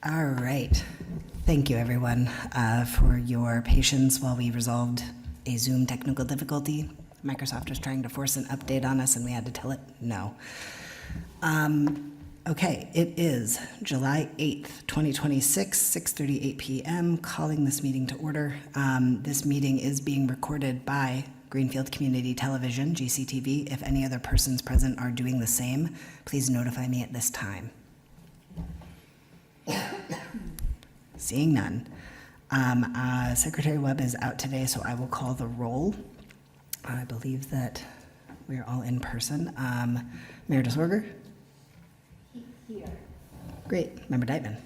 All right. Thank you, everyone, for your patience while we resolved a Zoom technical difficulty. Microsoft was trying to force an update on us, and we had to tell it no. Okay, it is July 8th, 2026, 6:38 p.m., calling this meeting to order. This meeting is being recorded by Greenfield Community Television, GCTV. If any other persons present are doing the same, please notify me at this time. Seeing none. Secretary Webb is out today, so I will call the roll. I believe that we're all in person. Mayor DeSorger? Here. Great. Member Deitman?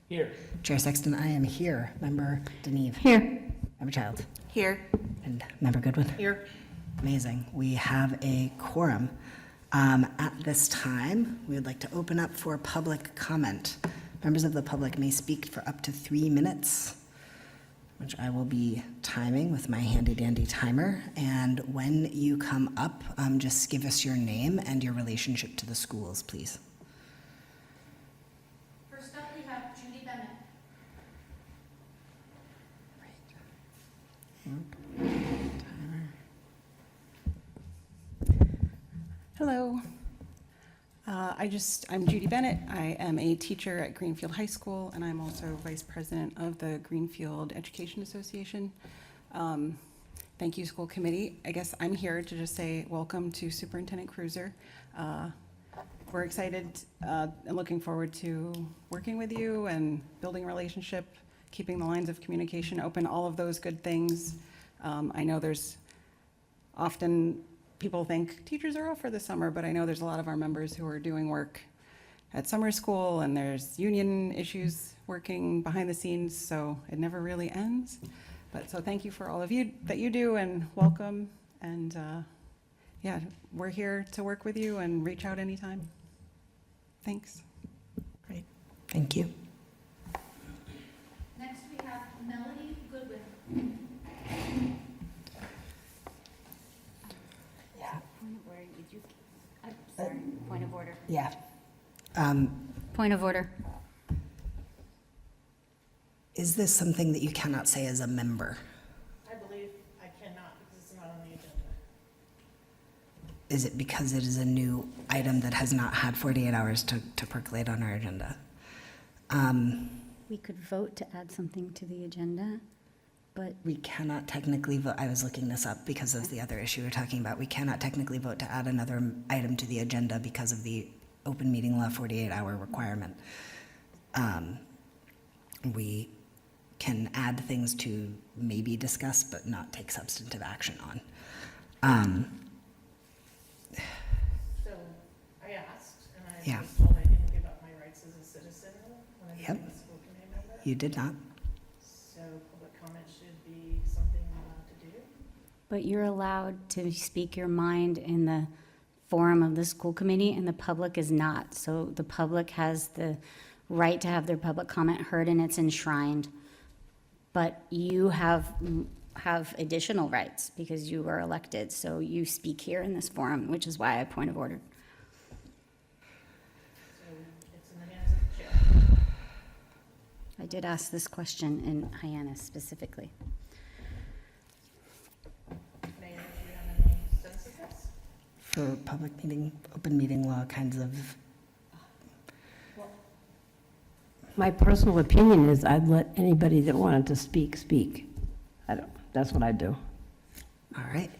Here. Chair Sexton, I am here. Member Deneve? Here. Member Child? Here. And Member Goodwin? Here. Amazing. We have a quorum. At this time, we would like to open up for public comment. Members of the public may speak for up to 3 minutes, which I will be timing with my handy-dandy timer. And when you come up, just give us your name and your relationship to the schools, please. First up, we have Judy Bennett. Hello. I'm Judy Bennett. I am a teacher at Greenfield High School, and I'm also vice president of the Greenfield Education Association. Thank you, school committee. I guess I'm here to just say welcome to Superintendent Cruiser. We're excited and looking forward to working with you and building a relationship, keeping the lines of communication open, all of those good things. I know there's often people think teachers are off for the summer, but I know there's a lot of our members who are doing work at summer school, and there's union issues working behind the scenes, so it never really ends. But so thank you for all of you that you do, and welcome. And yeah, we're here to work with you and reach out anytime. Thanks. Great. Thank you. Next, we have Melody Goodwin. Yeah. Point of order, did you, I'm sorry, point of order. Yeah. Point of order. Is this something that you cannot say as a member? I believe I cannot because it's not on the agenda. Is it because it is a new item that has not had 48 hours to percolate on our agenda? We could vote to add something to the agenda, but We cannot technically vote. I was looking this up because of the other issue we're talking about. We cannot technically vote to add another item to the agenda because of the open meeting law 48-hour requirement. We can add things to maybe discuss, but not take substantive action on. So I asked, and I Yeah. was told I didn't give up my rights as a citizen when I became Yep. a school committee member. You did not. So public comment should be something I'm allowed to do. but you're allowed to speak your mind in the forum of the school committee, and the public is not. So the public has the right to have their public comment heard, and it's enshrined. But you have additional rights because you were elected, so you speak here in this forum, which is why I point of order. So it's in the hands of the chair. I did ask this question in Hyannis specifically. Mayor, do you have any sense of this? For public meeting, open meeting law kinds of, My personal opinion is I'd let anybody that wanted to speak, speak. That's what I'd do. all right.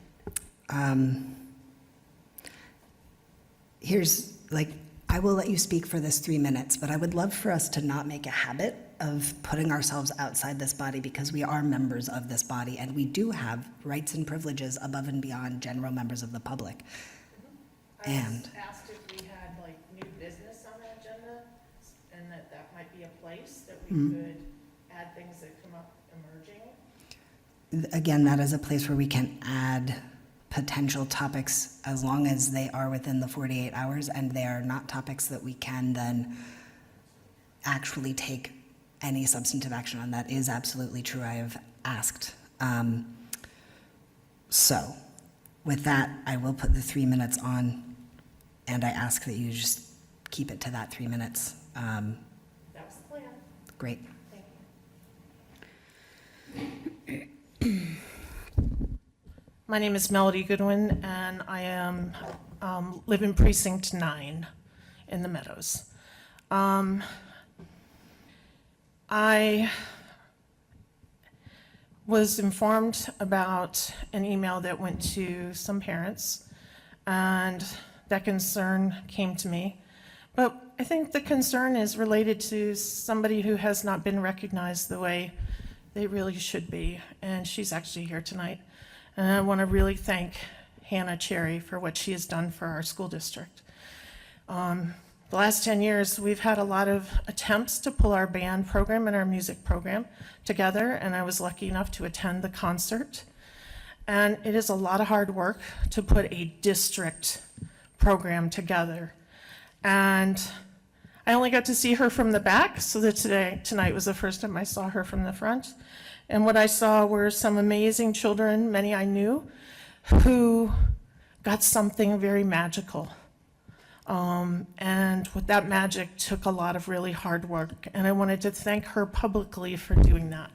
I will let you speak for this 3 minutes, but I would love for us to not make a habit of putting ourselves outside this body because we are members of this body and we do have rights and privileges above and beyond general members of the public. I was And- asked if we had like new business on the agenda and that might be a place that we could add things that come up emerging. Again, that is a place where we can add potential topics as long as they are within the 48 hours and they are not topics that we can then actually take any substantive action on. That is absolutely true. I have asked. So with that, I will put the 3 minutes on and I ask that you just keep it to that 3 minutes. That was the plan. Great. My name is Melody Goodwin, and I am live in Precinct 9 in the Meadows. I was informed about an email that went to some parents, and that concern came to me. But I think the concern is related to somebody who has not been recognized the way they really should be, and she's actually here tonight. And I want to really thank Hannah Cherry for what she has done for our school district. The last 10 years, we've had a lot of attempts to pull our band program and our music program together, and I was lucky enough to attend the concert. And it is a lot of hard work to put a district program together. And I only got to see her from the back, so that tonight was the first time I saw her from the front. And what I saw were some amazing children, many I knew, who got something very magical. And with that magic took a lot of really hard work, and I wanted to thank her publicly for doing that.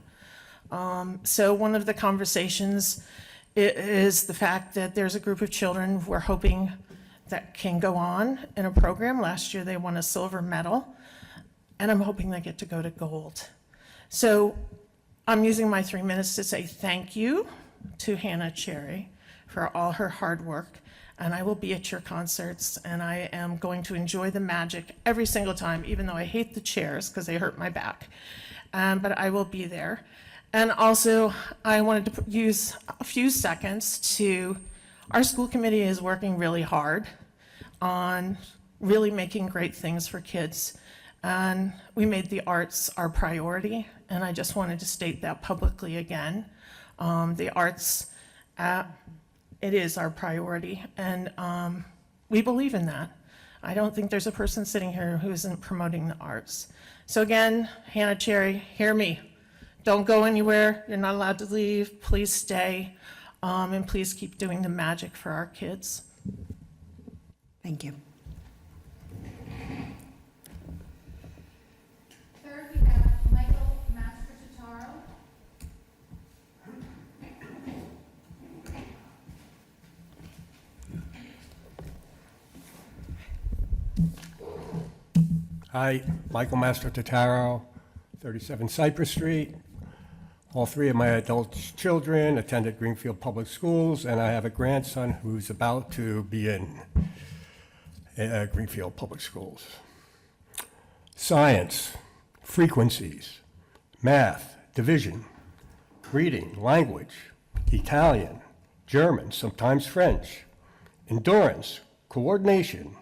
So one of the conversations is the fact that there's a group of children we're hoping that can go on in a program. Last year they won a silver medal, and I'm hoping they get to go to gold. So I'm using my 3 minutes to say thank you to Hannah Cherry for all her hard work. And I will be at your concerts, and I am going to enjoy the magic every single time, even though I hate the chairs because they hurt my back. But I will be there. And also, I wanted to use a few seconds to, our school committee is working really hard on really making great things for kids. And we made the arts our priority, and I just wanted to state that publicly again. The arts, it is our priority, and we believe in that. I don't think there's a person sitting here who isn't promoting the arts. So again, Hannah Cherry, hear me. Don't go anywhere. You're not allowed to leave. Please stay, and please keep doing the magic for our kids. Thank you. Third, we have Michael Mastrotaro. Hi, Michael Mastrotaro, 37 Cypress Street. All three of my adult children attended Greenfield Public Schools, and I have a grandson who's about to be in Greenfield Public Schools. Science, frequencies, math, division, reading, language, Italian, German, sometimes French, endurance, coordination,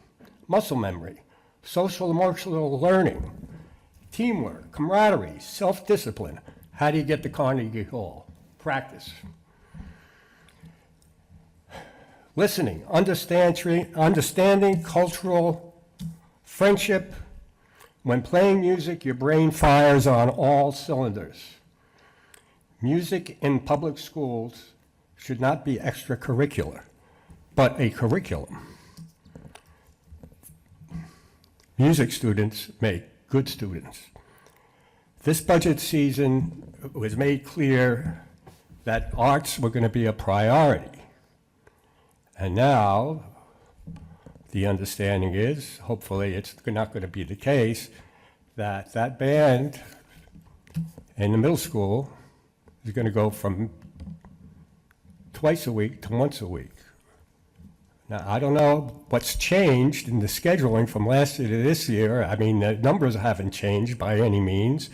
muscle memory, social emotional learning, teamwork, camaraderie, self-discipline. How do you get to Carnegie Hall? Practice. Listening, understanding cultural friendship. When playing music, your brain fires on all cylinders. Music in public schools should not be extracurricular, but a curriculum. Music students make good students. This budget season was made clear that arts were going to be a priority. And now, the understanding is, hopefully it's not going to be the case, that that band in the middle school is going to go from twice a week to once a week. Now, I don't know what's changed in the scheduling from last year to this year. I mean, the numbers haven't changed by any means.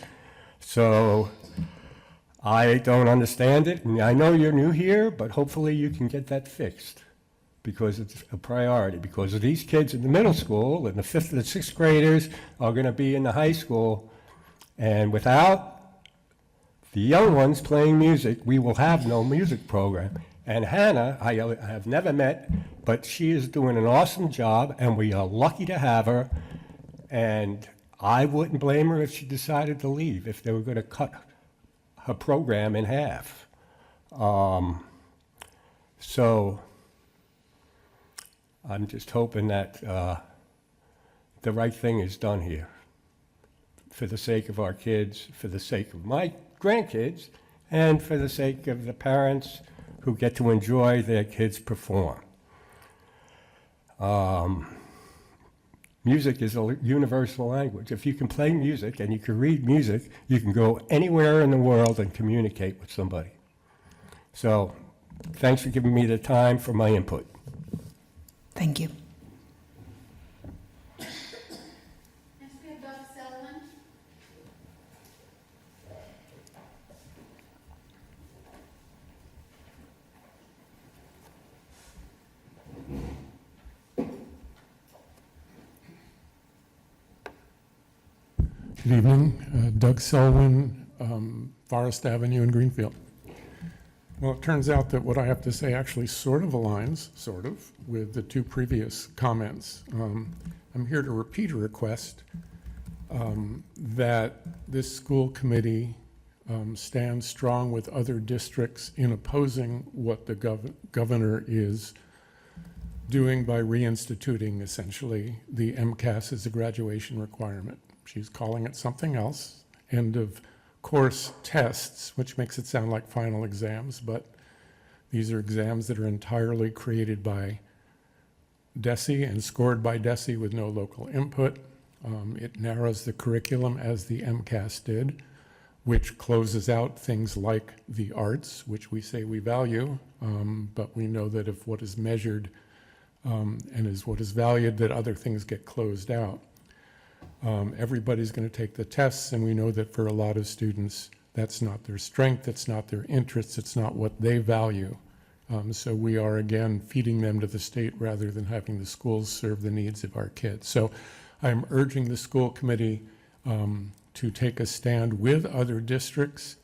So I don't understand it. And I know you're new here, but hopefully you can get that fixed because it's a priority. Because these kids in the middle school and the 5th and the 6th graders are going to be in the high school. And without the young ones playing music, we will have no music program. And Hannah, I have never met, but she is doing an awesome job, and we are lucky to have her. And I wouldn't blame her if she decided to leave, if they were going to cut her program in half. So I'm just hoping that the right thing is done here for the sake of our kids, for the sake of my grandkids, and for the sake of the parents who get to enjoy their kids perform. Music is a universal language. If you can play music and you can read music, you can go anywhere in the world and communicate with somebody. So, thanks for giving me the time for my input. Thank you. Next we have Doug Selwyn. Good evening, Doug Selwyn, Forest Avenue in Greenfield. Well, it turns out that what I have to say actually sort of aligns, with the two previous comments. I'm here to repeat a request that this school committee stand strong with other districts in opposing what the governor is doing by reinstituting essentially the MCAS as a graduation requirement. She's calling it something else, end of course tests, which makes it sound like final exams, but these are exams that are entirely created by DESE and scored by DESE with no local input. It narrows the curriculum as the MCAS did, which closes out things like the arts, which we say we value, but we know that if what is measured and is what is valued, that other things get closed out. Everybody's going to take the tests, and we know that for a lot of students, that's not their strength, it's not their interests, it's not what they value. So we are, again, feeding them to the state rather than having the schools serve the needs of our kids. So I'm urging the school committee to take a stand with other districts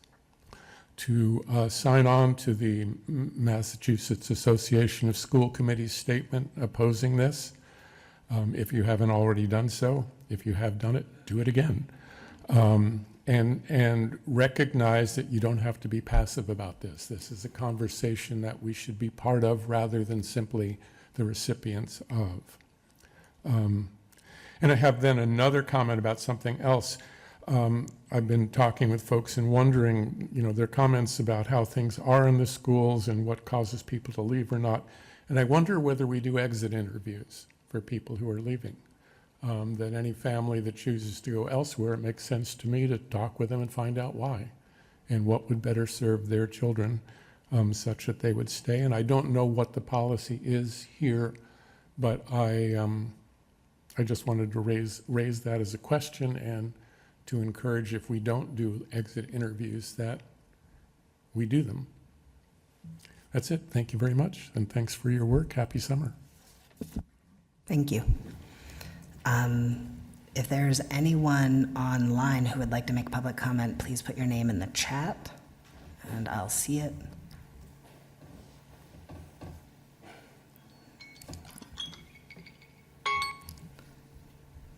to sign on to the Massachusetts Association of School Committees statement opposing this. If you haven't already done so, if you have done it, do it again. And recognize that you don't have to be passive about this. This is a conversation that we should be part of rather than simply the recipients of. And I have then another comment about something else. I've been talking with folks and wondering, their comments about how things are in the schools and what causes people to leave or not. And I wonder whether we do exit interviews for people who are leaving. That any family that chooses to go elsewhere, it makes sense to me to talk with them and find out why and what would better serve their children such that they would stay. And I don't know what the policy is here, but I just wanted to raise that as a question and to encourage, if we don't do exit interviews, that we do them. That's it. Thank you very much, and thanks for your work. Happy summer. Thank you. If there's anyone online who would like to make public comment, please put your name in the chat, and I'll see it.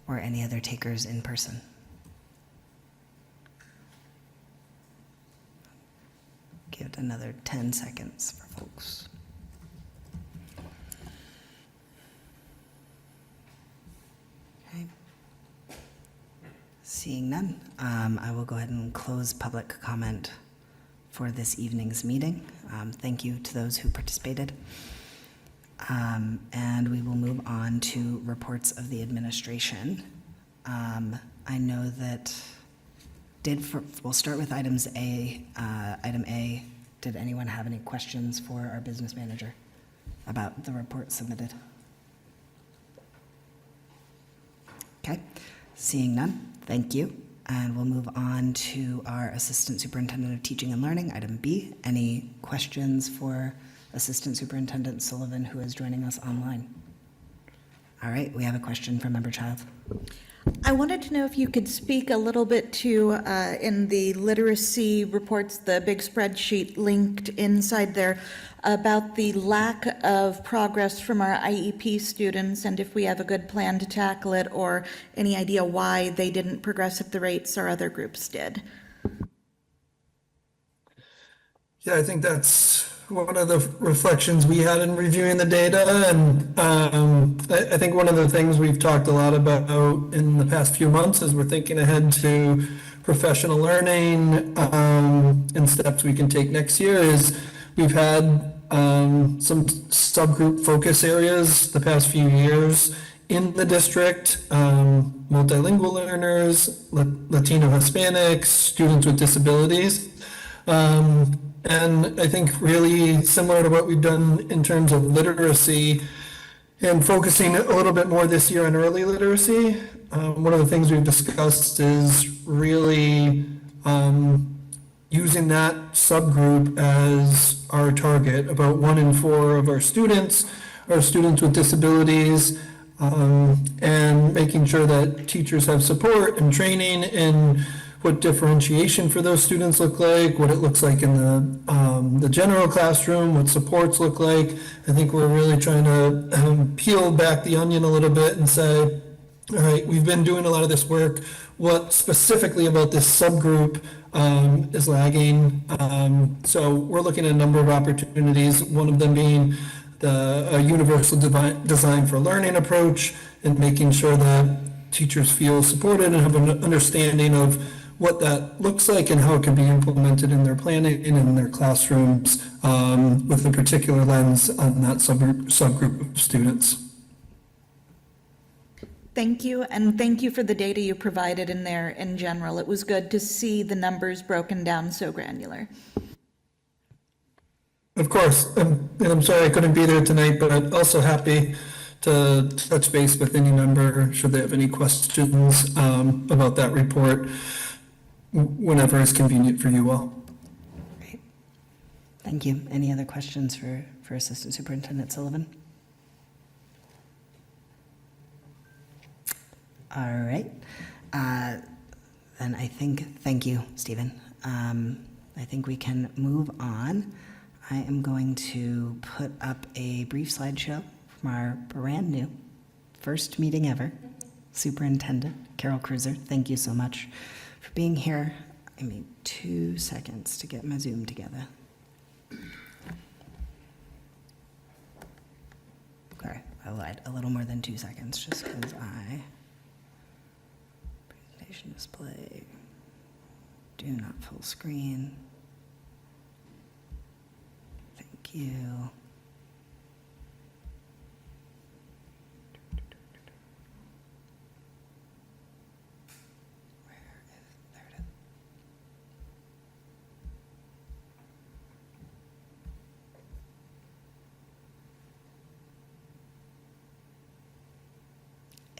Or any other takers in person. Give it another 10 seconds for folks. Okay. Seeing none, I will go ahead and close public comment for this evening's meeting. Thank you to those who participated. And we will move on to reports of the administration. I know that we'll start with items A. Item A, did anyone have any questions for our business manager about the report submitted? Okay, seeing none, thank you. And we'll move on to our Assistant Superintendent of Teaching and Learning, item B. Any questions for Assistant Superintendent Sullivan, who is joining us online? All right, we have a question from Member Child. I wanted to know if you could speak a little bit to, in the literacy reports, the big spreadsheet linked inside there, about the lack of progress from our IEP students, and if we have a good plan to tackle it, or any idea why they didn't progress at the rates our other groups did. Yeah, I think that's one of the reflections we had in reviewing the data, and I think one of the things we've talked a lot about in the past few months as we're thinking ahead to professional learning and steps we can take next year is we've had some subgroup focus areas the past few years in the district, multilingual learners, Latino Hispanics, students with disabilities. And I think really similar to what we've done in terms of literacy and focusing a little bit more this year on early literacy. One of the things we've discussed is really using that subgroup as our target. About 1 in 4 of our students are students with disabilities, and making sure that teachers have support and training in what differentiation for those students look like, what it looks like in the general classroom, what supports look like. I think we're really trying to peel back the onion a little bit and say, all right, we've been doing a lot of this work. What specifically about this subgroup is lagging? So we're looking at a number of opportunities, one of them being a universal design for learning approach and making sure that teachers feel supported and have an understanding of what that looks like and how it can be implemented in their planning and in their classrooms with a particular lens on that subgroup of students. Thank you, and thank you for the data you provided in there in general. It was good to see the numbers broken down so granular. Of course, and I'm sorry I couldn't be there tonight, but I'm also happy to touch base with any member should they have any questions about that report whenever is convenient for you all. Great. Thank you. Any other questions for Assistant Superintendent Sullivan? All right. Then I think, thank you, Stephen. I think we can move on. I am going to put up a brief slideshow from our brand new first meeting ever, Superintendent Carol Cruiser. Thank you so much for being here. I need 2 seconds to get my Zoom together. Sorry, I lied. A little more than 2 seconds just because presentation display, do not full screen. Thank you. There it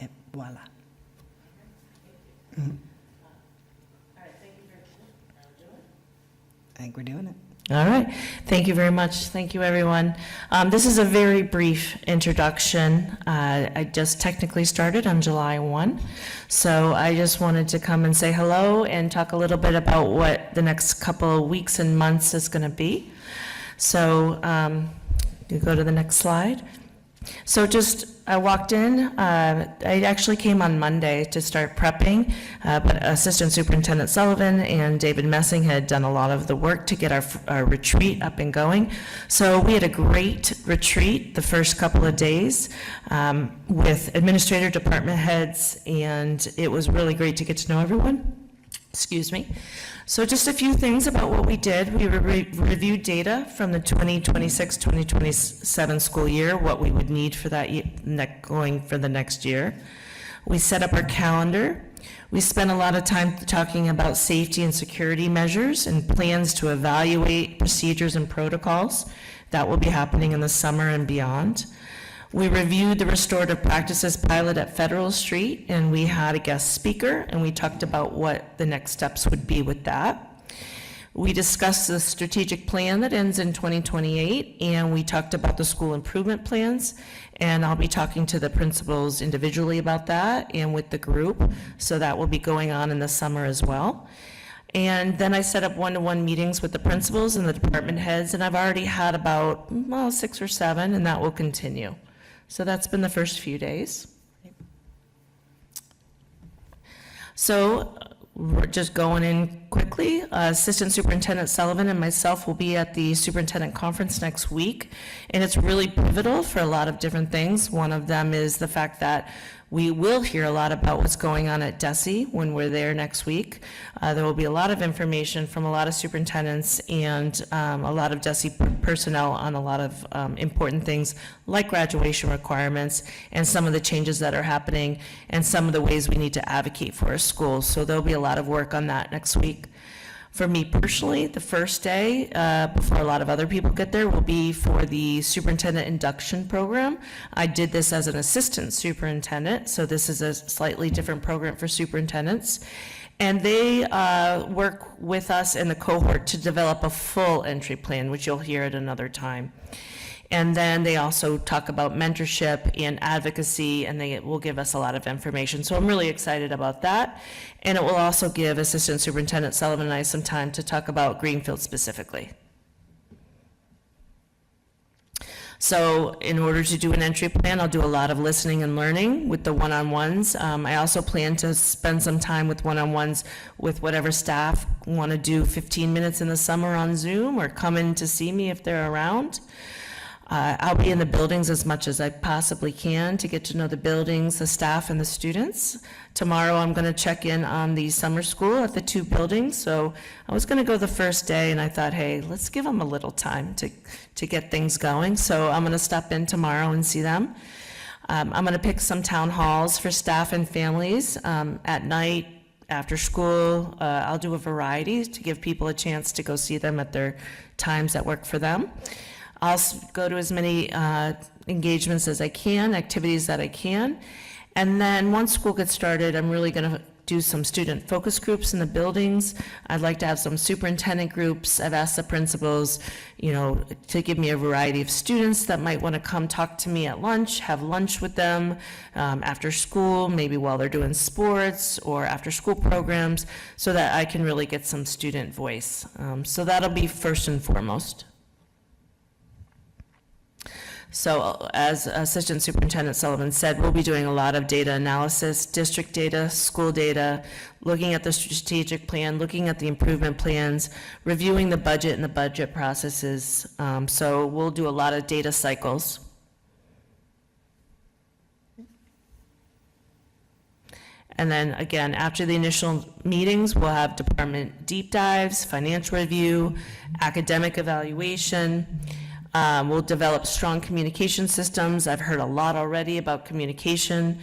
is. Et voila. I think we're doing it. All right. Thank you very much. Thank you, everyone. This is a very brief introduction. I just technically started on July 1, so I just wanted to come and say hello and talk a little bit about what the next couple of weeks and months is going to be. So you go to the next slide. So I walked in, I actually came on Monday to start prepping, but Assistant Superintendent Sullivan and David Messing had done a lot of the work to get our retreat up and going. So we had a great retreat the first couple of days with administrator, department heads, and it was really great to get to know everyone. Excuse me. So just a few things about what we did. We reviewed data from the 2026-2027 school year, what we would need for that going for the next year. We set up our calendar. We spent a lot of time talking about safety and security measures and plans to evaluate procedures and protocols. That will be happening in the summer and beyond. We reviewed the restorative practices pilot at Federal Street, and we had a guest speaker, and we talked about what the next steps would be with that. We discussed the strategic plan that ends in 2028, and we talked about the school improvement plans, and I'll be talking to the principals individually about that and with the group, so that will be going on in the summer as well. And then I set up one-to-one meetings with the principals and the department heads, and I've already had about 6 or 7, and that will continue. So that's been the first few days. So we're just going in quickly. Assistant Superintendent Sullivan and myself will be at the Superintendent Conference next week, and it's really pivotal for a lot of different things. One of them is the fact that we will hear a lot about what's going on at DESE when we're there next week. There will be a lot of information from a lot of superintendents and a lot of DESE personnel on a lot of important things like graduation requirements and some of the changes that are happening and some of the ways we need to advocate for our schools. So there'll be a lot of work on that next week. For me personally, the first day, before a lot of other people get there, will be for the superintendent induction program. I did this as an assistant superintendent, so this is a slightly different program for superintendents. And they work with us in the cohort to develop a full entry plan, which you'll hear at another time. And then they also talk about mentorship and advocacy, and they will give us a lot of information. So I'm really excited about that. And it will also give Assistant Superintendent Sullivan and I some time to talk about Greenfield specifically. So in order to do an entry plan, I'll do a lot of listening and learning with the one-on-ones. I also plan to spend some time with one-on-ones with whatever staff want to do 15 minutes in the summer on Zoom or come in to see me if they're around. I'll be in the buildings as much as I possibly can to get to know the buildings, the staff, and the students. Tomorrow, I'm going to check in on the summer school at the 2 buildings. So I was going to go the first day, and I thought, hey, let's give them a little time to get things going. So I'm going to stop in tomorrow and see them. I'm going to pick some town halls for staff and families at night, after school. I'll do a variety to give people a chance to go see them at their times that work for them. I'll go to as many engagements as I can, activities that I can. And then once school gets started, I'm really going to do some student focus groups in the buildings. I'd like to have some superintendent groups. I've asked the principals, to give me a variety of students that might want to come talk to me at lunch, have lunch with them after school, maybe while they're doing sports or after school programs, so that I can really get some student voice. So that'll be first and foremost. So as Assistant Superintendent Sullivan said, we'll be doing a lot of data analysis, district data, school data, looking at the strategic plan, looking at the improvement plans, reviewing the budget and the budget processes. So we'll do a lot of data cycles. And then again, after the initial meetings, we'll have department deep dives, financial review, academic evaluation. We'll develop strong communication systems. I've heard a lot already about communication.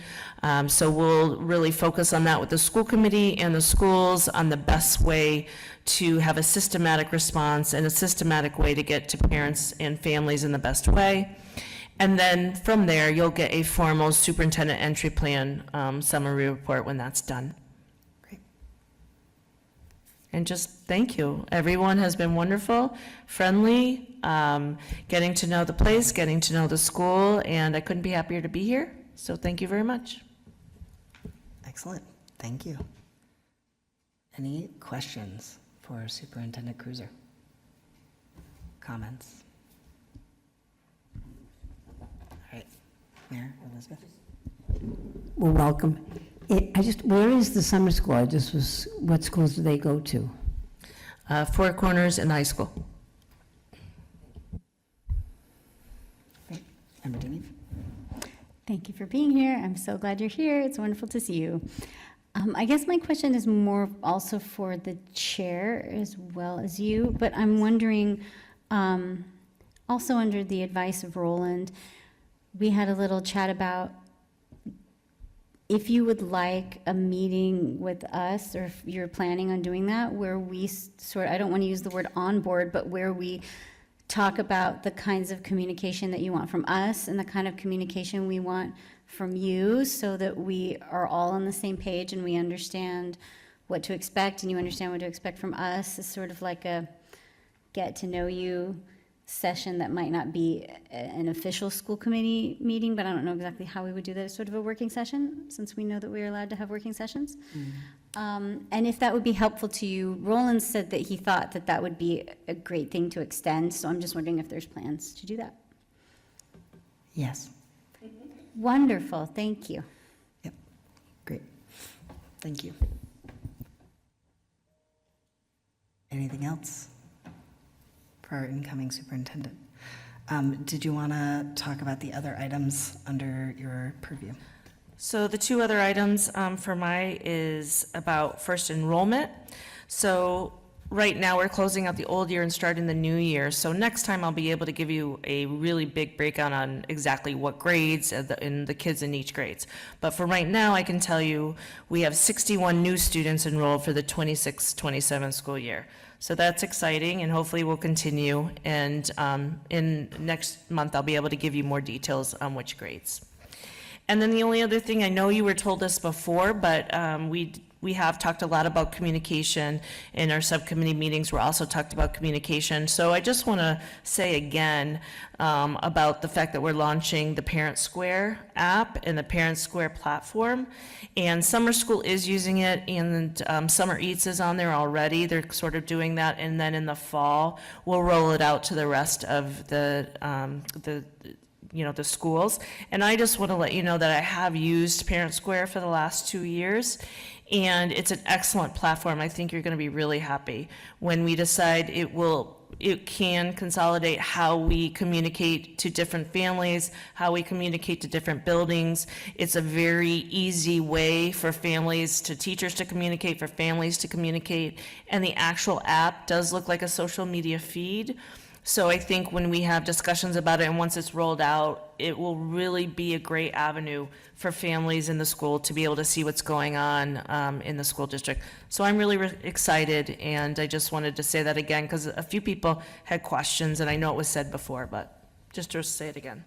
So we'll really focus on that with the school committee and the schools on the best way to have a systematic response and a systematic way to get to parents and families in the best way. And then from there, you'll get a formal superintendent entry plan summary report when that's done. Great. And just thank you. Everyone has been wonderful, friendly, getting to know the place, getting to know the school, and I couldn't be happier to be here. So thank you very much. Excellent. Thank you. Any questions for Superintendent Cruiser? Comments? All right. Mayor Elizabeth? Well, welcome. Where is the summer school? What schools do they go to? Four Corners and high school. Great. Member Deneve? Thank you for being here. I'm so glad you're here. It's wonderful to see you. I guess my question is more also for the chair as well as you, but I'm wondering, also under the advice of Roland, we had a little chat about if you would like a meeting with us, or if you're planning on doing that, where we I don't want to use the word onboard, but where we talk about the kinds of communication that you want from us and the kind of communication we want from you, so that we are all on the same page and we understand what to expect and you understand what to expect from us. It's sort of like a get to know you session that might not be an official school committee meeting, but I don't know exactly how we would do that. It's sort of a working session, since we know that we're allowed to have working sessions. And if that would be helpful to you, Roland said that he thought that that would be a great thing to extend, so I'm just wondering if there's plans to do that. Yes. Wonderful, thank you. Yep. Great. Thank you. Anything else for our incoming superintendent? Did you want to talk about the other items under your purview? So the two other items for my is about first enrollment. So right now, we're closing out the old year and starting the new year. So next time, I'll be able to give you a really big breakdown on exactly what grades and the kids in each grades. But for right now, I can tell you, we have 61 new students enrolled for the 26-27 school year. So that's exciting, and hopefully will continue. And in next month, I'll be able to give you more details on which grades. And then the only other thing, I know you were told this before, but we have talked a lot about communication in our subcommittee meetings. We're also talked about communication. So I just want to say again about the fact that we're launching the Parent Square app and the Parent Square platform. And summer school is using it, and Summer Eats is on there already. They're sort of doing that. And then in the fall, we'll roll it out to the rest of the schools. And I just want to let you know that I have used Parent Square for the last 2 years, and it's an excellent platform. I think you're going to be really happy when we decide it can consolidate how we communicate to different families, how we communicate to different buildings. It's a very easy way for teachers to communicate, for families to communicate, and the actual app does look like a social media feed. So I think when we have discussions about it, and once it's rolled out, it will really be a great avenue for families in the school to be able to see what's going on in the school district. So I'm really excited, and I just wanted to say that again, because a few people had questions, and I know it was said before, but just to say it again.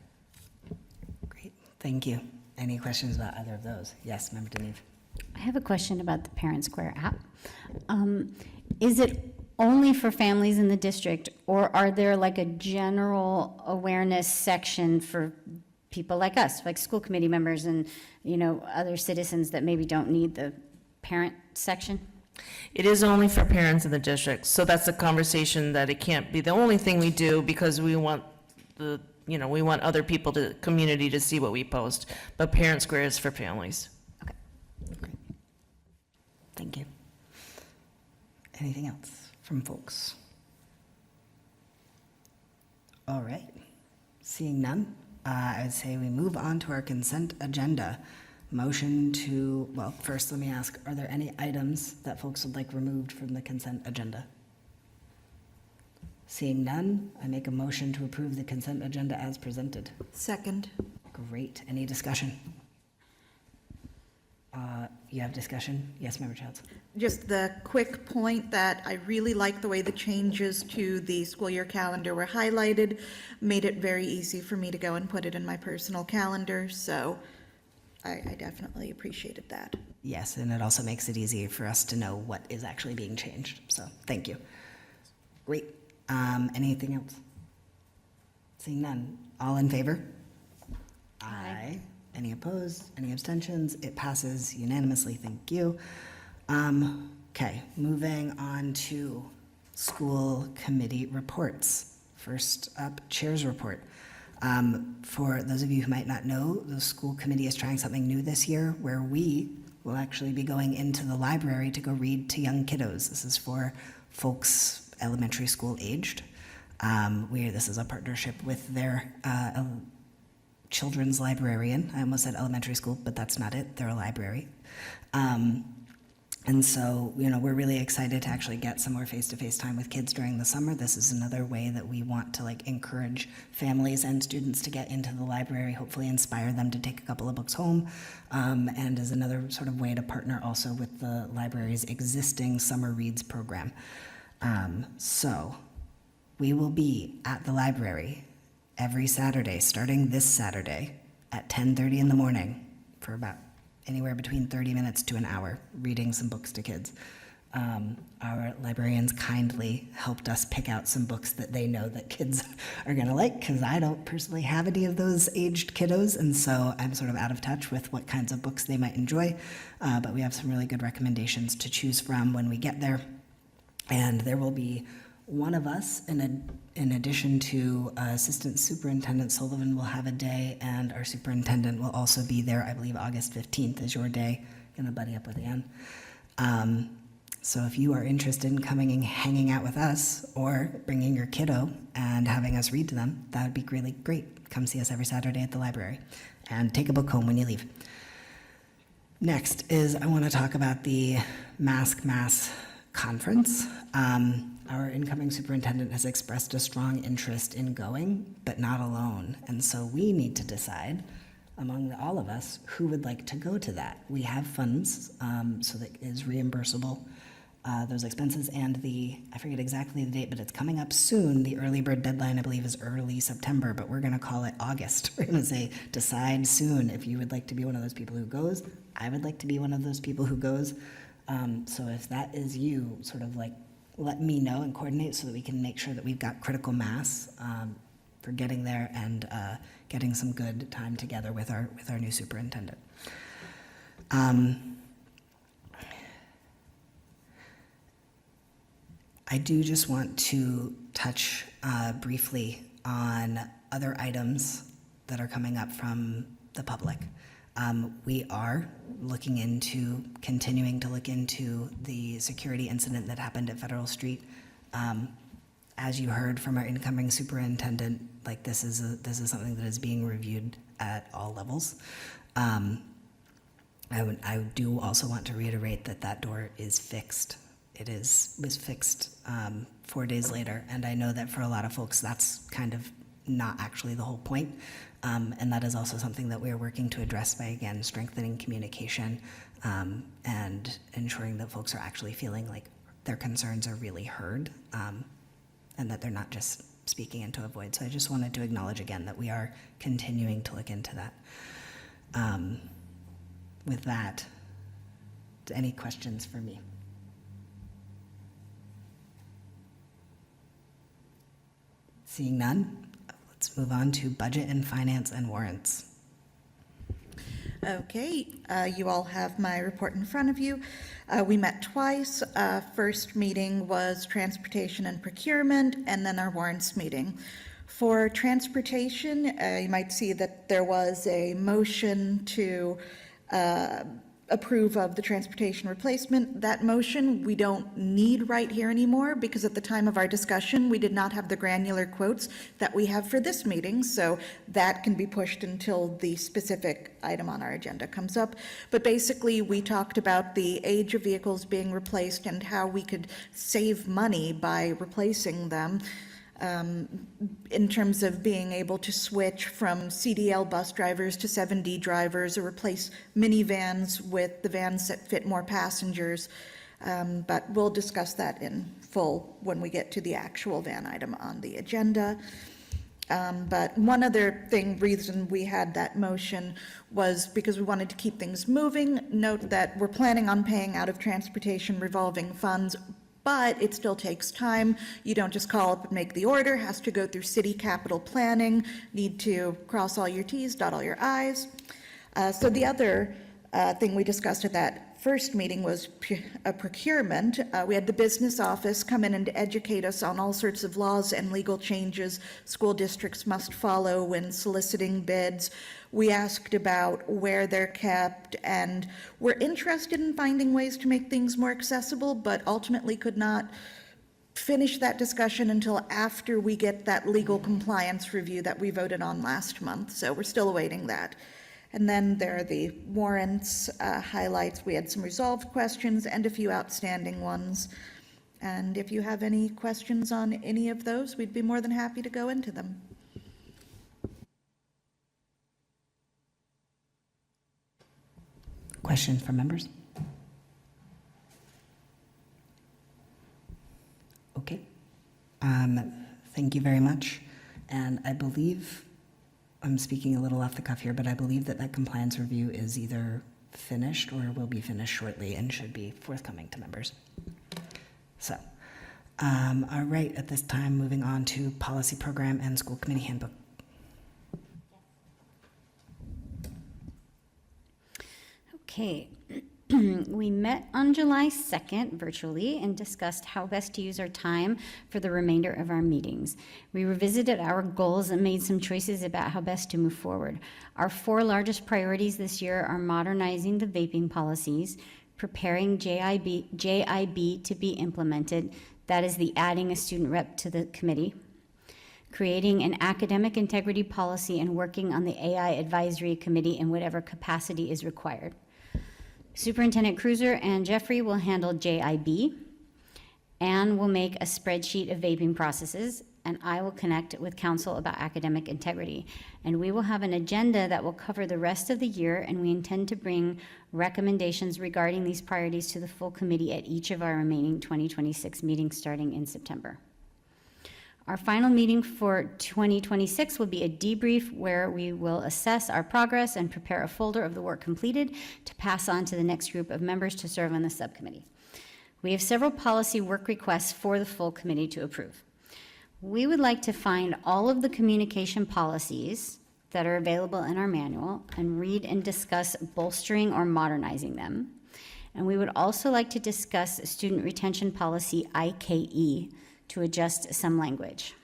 Great, thank you. Any questions about either of those? Yes, Member Deneve. I have a question about the Parent Square app. Is it only for families in the district, or are there like a general awareness section for people like us, like school committee members and, other citizens that maybe don't need the parent section? It is only for parents in the district, so that's a conversation that it can't be the only thing we do, because we want we want other people, community to see what we post, but Parent Square is for families. Okay, great. Thank you. Anything else from folks? All right, seeing none, I would say we move on to our consent agenda. Motion to, well, first let me ask, are there any items that folks would like removed from the consent agenda? Seeing none, I make a motion to approve the consent agenda as presented. Second. Great, any discussion? You have discussion? Yes, Member Childs. Just the quick point that I really like the way the changes to the school year calendar were highlighted, made it very easy for me to go and put it in my personal calendar, so I definitely appreciated that. Yes, and it also makes it easier for us to know what is actually being changed, so thank you. Great, anything else? Seeing none, all in favor? Aye. Any opposed? Any abstentions? It passes unanimously. Thank you. Okay, moving on to school committee reports. First up, chair's report. For those of you who might not know, the school committee is trying something new this year where we will actually be going into the library to go read to young kiddos. This is for folks elementary school aged. This is a partnership with their children's librarian. I almost said elementary school, but that's not it. They're a library. And so, we're really excited to actually get some more face-to-face time with kids during the summer. This is another way that we want to encourage families and students to get into the library, hopefully inspire them to take a couple of books home, and is another sort of way to partner also with the library's existing summer reads program. So we will be at the library every Saturday, starting this Saturday at 10:30 in the morning for about anywhere between 30 minutes to an hour, reading some books to kids. Our librarians kindly helped us pick out some books that they know that kids are gonna like, because I don't personally have any of those aged kiddos, and so I'm sort of out of touch with what kinds of books they might enjoy, but we have some really good recommendations to choose from when we get there. And there will be one of us, in addition to Assistant Superintendent Sullivan will have a day, and our superintendent will also be there. I believe August 15th is your day. Gonna buddy up with Ann. So if you are interested in coming and hanging out with us or bringing your kiddo and having us read to them, that would be really great. Come see us every Saturday at the library and take a book home when you leave. Next is I want to talk about the Mask Mass Conference. Our incoming superintendent has expressed a strong interest in going, but not alone. And so we need to decide among all of us who would like to go to that. We have funds, so that is reimbursable, those expenses, and I forget exactly the date, but it's coming up soon. The early bird deadline, I believe, is early September, but we're going to call it August. We're going to say, decide soon if you would like to be one of those people who goes. I would like to be one of those people who goes. So if that is you, sort of like, let me know and coordinate so that we can make sure that we've got critical mass for getting there and getting some good time together with our new superintendent. I do just want to touch briefly on other items that are coming up from the public. We are continuing to look into the security incident that happened at Federal Street. As you heard from our incoming superintendent, like this is something that is being reviewed at all levels. I do also want to reiterate that door is fixed. It was fixed 4 days later, and I know that for a lot of folks that's kind of not actually the whole point. And that is also something that we are working to address by, again, strengthening communication and ensuring that folks are actually feeling like their concerns are really heard and that they're not just speaking into a void. So I just wanted to acknowledge again that we are continuing to look into that. With that, any questions for me? Seeing none, let's move on to budget and finance and warrants. Okay, you all have my report in front of you. We met twice. First meeting was transportation and procurement, and then our warrants meeting. For transportation, you might see that there was a motion to approve of the transportation replacement. That motion we don't need right here anymore because at the time of our discussion, we did not have the granular quotes that we have for this meeting, so that can be pushed until the specific item on our agenda comes up. But basically, we talked about the age of vehicles being replaced and how we could save money by replacing them. In terms of being able to switch from CDL bus drivers to 7D drivers or replace minivans with the vans that fit more passengers. But we'll discuss that in full when we get to the actual van item on the agenda. But one other reason we had that motion was because we wanted to keep things moving. Note that we're planning on paying out of transportation revolving funds, but it still takes time. You don't just call up and make the order, has to go through city capital planning, need to cross all your Ts, dot all your Is. So the other thing we discussed at that first meeting was procurement. We had the business office come in and educate us on all sorts of laws and legal changes school districts must follow when soliciting bids. We asked about where they're kept, and we're interested in finding ways to make things more accessible, but ultimately could not finish that discussion until after we get that legal compliance review that we voted on last month. So we're still awaiting that. And then there are the warrants highlights. We had some resolved questions and a few outstanding ones. And if you have any questions on any of those, we'd be more than happy to go into them. Questions from members? Okay. Thank you very much. And I believe, I'm speaking a little off the cuff here, but I believe that compliance review is either finished or will be finished shortly and should be forthcoming to members. So, all right, at this time, moving on to policy program and school committee handbook. Okay, we met on July 2nd virtually and discussed how best to use our time for the remainder of our meetings. We revisited our goals and made some choices about how best to move forward. Our 4 largest priorities this year are modernizing the vaping policies, preparing JIB to be implemented, that is the adding a student rep to the committee, creating an academic integrity policy and working on the AI advisory committee in whatever capacity is required. Superintendent Cruiser and Jeffrey will handle JIB. Anne will make a spreadsheet of vaping processes, and I will connect with council about academic integrity. And we will have an agenda that will cover the rest of the year, and we intend to bring recommendations regarding these priorities to the full committee at each of our remaining 2026 meetings starting in September. Our final meeting for 2026 will be a debrief where we will assess our progress and prepare a folder of the work completed to pass on to the next group of members to serve on the subcommittee. We have several policy work requests for the full committee to approve. We would like to find all of the communication policies that are available in our manual and read and discuss bolstering or modernizing them. And we would also like to discuss student retention policy IKE to adjust some language.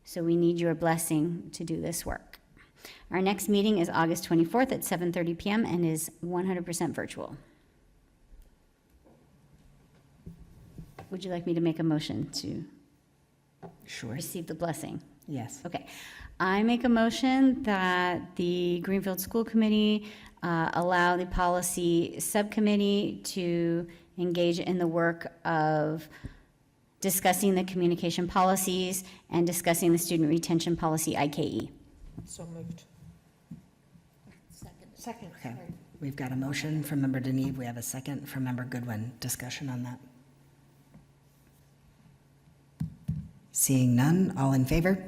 So we need your blessing to do this work. Our next meeting is August 24th at 7:30 p.m. and is 100% virtual. Would you like me to make a motion to Sure. receive the blessing? Yes. Okay. I make a motion that the Greenfield School Committee allow the policy subcommittee to engage in the work of discussing the communication policies and discussing the student retention policy IKE. So moved. Second. Okay. We've got a motion from Member Deneve. We have a second from Member Goodwin. Discussion on that? Seeing none, all in favor?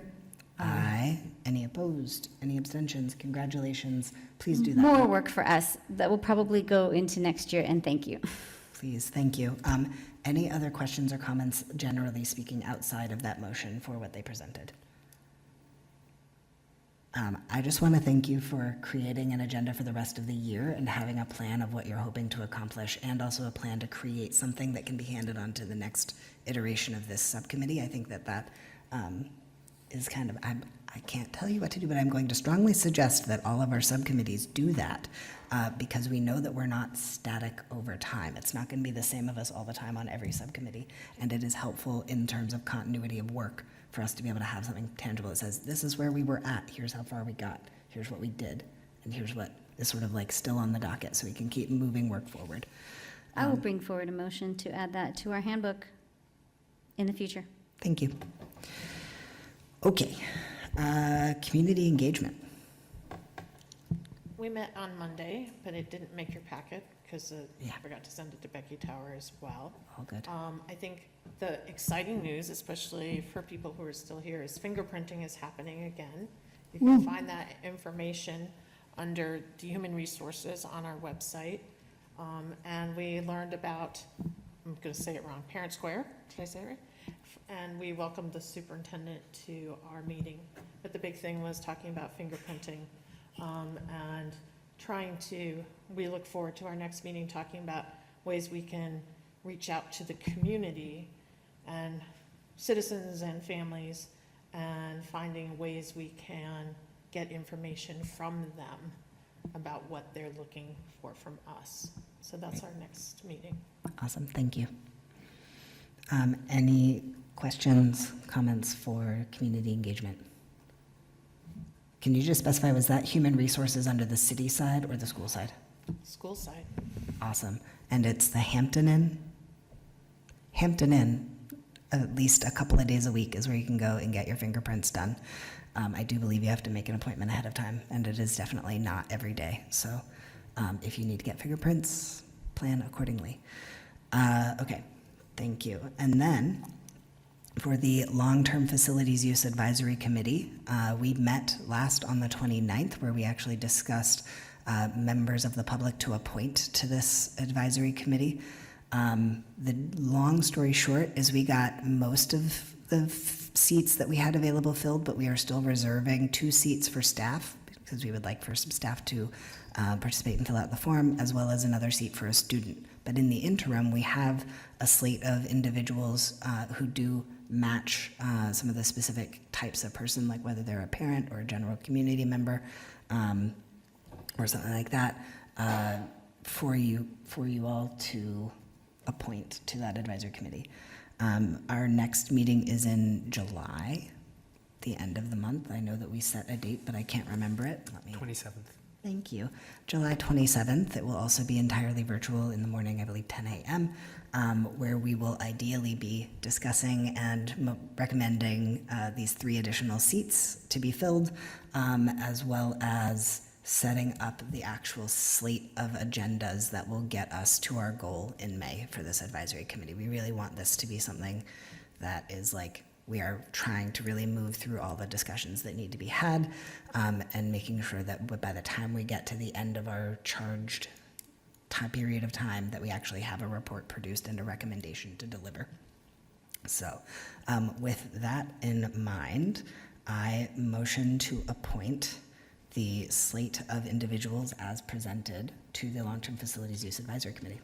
Aye. Any opposed? Any abstentions? Congratulations. Please do that. More work for us that will probably go into next year, and thank you. Please, thank you. Any other questions or comments, generally speaking, outside of that motion for what they presented? I just want to thank you for creating an agenda for the rest of the year and having a plan of what you're hoping to accomplish, and also a plan to create something that can be handed on to the next iteration of this subcommittee. I think that is kind of, I can't tell you what to do, but I'm going to strongly suggest that all of our subcommittees do that, because we know that we're not static over time. It's not going to be the same of us all the time on every subcommittee, and it is helpful in terms of continuity of work for us to be able to have something tangible that says, this is where we were at, here's how far we got, here's what we did, and here's what is sort of like still on the docket, so we can keep moving work forward. I will bring forward a motion to add that to our handbook in the future. Thank you. Okay, community engagement. We met on Monday, but it didn't make your packet because Yeah. I forgot to send it to Becky Tower as well. All good. I think the exciting news, especially for people who are still here, is fingerprinting is happening again. You can find that information under the Human Resources on our website. And we learned about, I'm going to say it wrong, Parent Square, did I say it right? And we welcomed the superintendent to our meeting. But the big thing was talking about fingerprinting and trying to, we look forward to our next meeting talking about ways we can reach out to the community and citizens and families and finding ways we can get information from them about what they're looking for from us. So that's our next meeting. Awesome, thank you. Any questions, comments for community engagement? Can you just specify, was that human resources under the city side or the school side? School side. Awesome. And it's the Hampton Inn? Hampton Inn, at least a couple of days a week is where you can go and get your fingerprints done. I do believe you have to make an appointment ahead of time, and it is definitely not every day. So if you need to get fingerprints, plan accordingly. Okay, thank you. And then for the Long-Term Facilities Use Advisory Committee, we met last on the 29th, where we actually discussed members of the public to appoint to this advisory committee. The long story short is we got most of the seats that we had available filled, but we are still reserving 2 seats for staff, because we would like for some staff to participate and fill out the form, as well as another seat for a student. But in the interim, we have a slate of individuals who do match some of the specific types of person, like whether they're a parent or a general community member or something like that. for you all to appoint to that advisory committee. Our next meeting is in July, the end of the month. I know that we set a date, but I can't remember it. Let me. 27th. Thank you. July 27th. It will also be entirely virtual in the morning, I believe 10 a.m., where we will ideally be discussing and recommending these 3 additional seats to be filled, as well as setting up the actual slate of agendas that will get us to our goal in May for this advisory committee. We really want this to be something that is like, we are trying to really move through all the discussions that need to be had, and making sure that by the time we get to the end of our charged period of time, that we actually have a report produced and a recommendation to deliver. So with that in mind, I motion to appoint the slate of individuals as presented to the Long-Term Facilities Use Advisory Committee.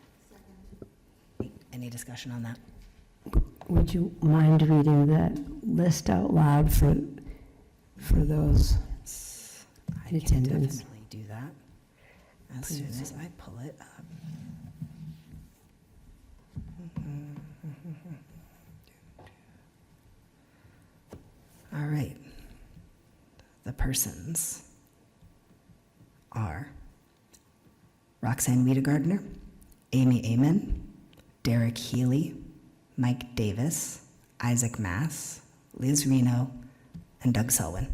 Any discussion on that? Would you mind reading that list out loud for those I can attendance? definitely do that as soon as I pull it up. All right. The persons are Roxanne Wiedegardner, Amy Amon, Derek Healy, Mike Davis, Isaac Mass, Liz Reno, and Doug Selwyn.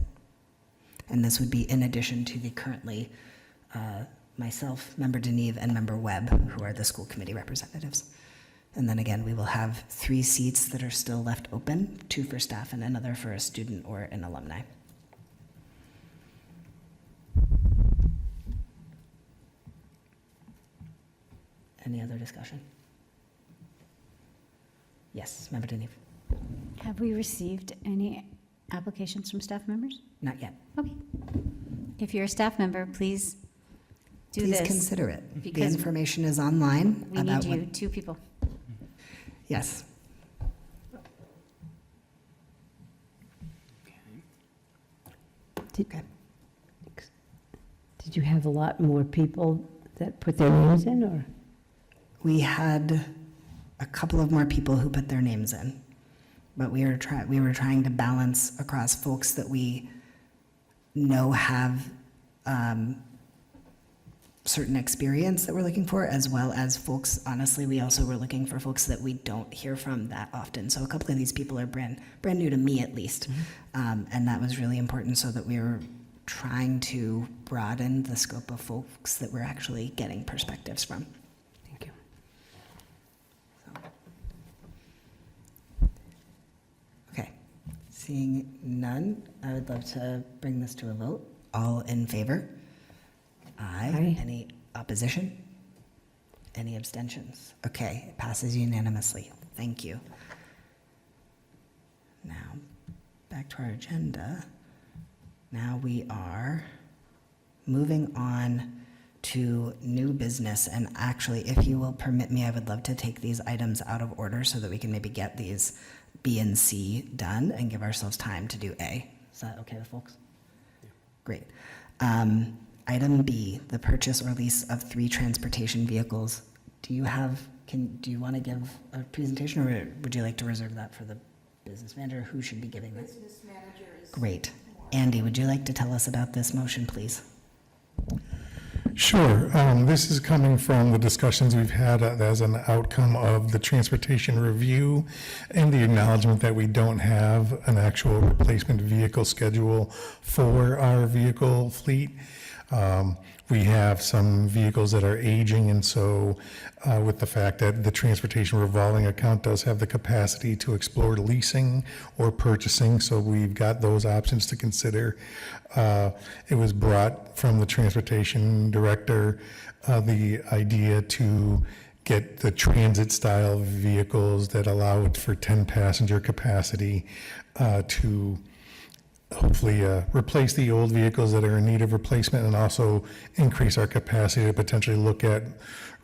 And this would be in addition to the currently myself, Member Deneve, and Member Webb, who are the school committee representatives. And then again, we will have 3 seats that are still left open, 2 for staff and another for a student or an alumni. Any other discussion? Yes, Member Deneve. Have we received any applications from staff members? Not yet. Okay. If you're a staff member, please do this. Please consider it. The because information is online We about need what. you, 2 people. Yes. Okay. Did you have a lot more people that put their names in, or? We had a couple of more people who put their names in, but we were trying to balance across folks that we know have certain experience that we're looking for, as well as folks, honestly, we also were looking for folks that we don't hear from that often. So a couple of these people are brand new to me, at least. And that was really important, so that we were trying to broaden the scope of folks that we're actually getting perspectives from. Thank you. Okay, seeing none, I would love to bring this to a vote. All in favor? Aye. Aye. Any opposition? Any abstentions? Okay, it passes unanimously. Thank you. Now, back to our agenda. Now we are moving on to new business, and actually, if you will permit me, I would love to take these items out of order so that we can maybe get these B and C done and give ourselves time to do A. Is that okay with folks? Great. Item B, the purchase or lease of 3 transportation vehicles. Do you want to give a presentation, or would you like to reserve that for the business manager? Who should be giving this? Business manager is. Great. Andy, would you like to tell us about this motion, please? Sure. This is coming from the discussions we've had as an outcome of the transportation review and the acknowledgement that we don't have an actual replacement vehicle schedule for our vehicle fleet. We have some vehicles that are aging, and so with the fact that the transportation revolving account does have the capacity to explore leasing or purchasing, so we've got those options to consider. It was brought from the transportation director, the idea to get the transit-style vehicles that allow it for 10-passenger capacity to hopefully replace the old vehicles that are in need of replacement, and also increase our capacity to potentially look at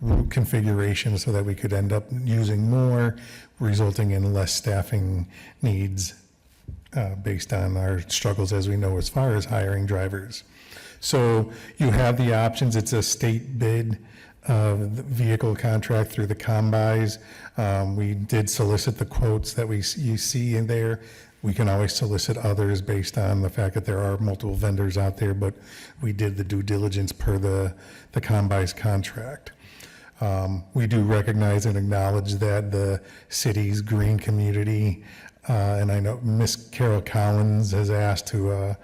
route configuration so that we could end up using more, resulting in less staffing needs based on our struggles, as we know, as far as hiring drivers. So you have the options. It's a state bid. the vehicle contract through the combis. We did solicit the quotes that you see in there. We can always solicit others based on the fact that there are multiple vendors out there, but we did the due diligence per the combis contract. We do recognize and acknowledge that the city's green community, and I know Miss Carol Collins has asked to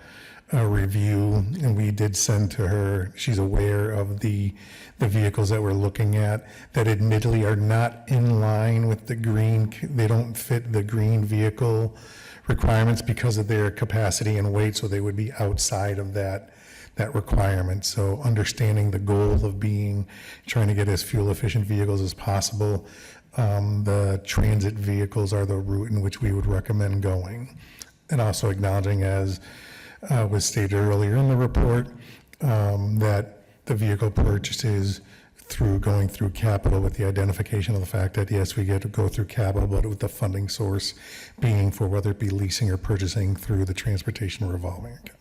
a review, and we did send to her. She's aware of the vehicles that we're looking at that admittedly are not in line with the green, they don't fit the green vehicle requirements because of their capacity and weight, so they would be outside of that requirement. So understanding the goal of trying to get as fuel efficient vehicles as possible, the transit vehicles are the route in which we would recommend going. And also acknowledging, as was stated earlier in the report, that the vehicle purchases going through capital, with the identification of the fact that yes, we get to go through capital, but with the funding source being for whether it be leasing or purchasing through the transportation revolving account.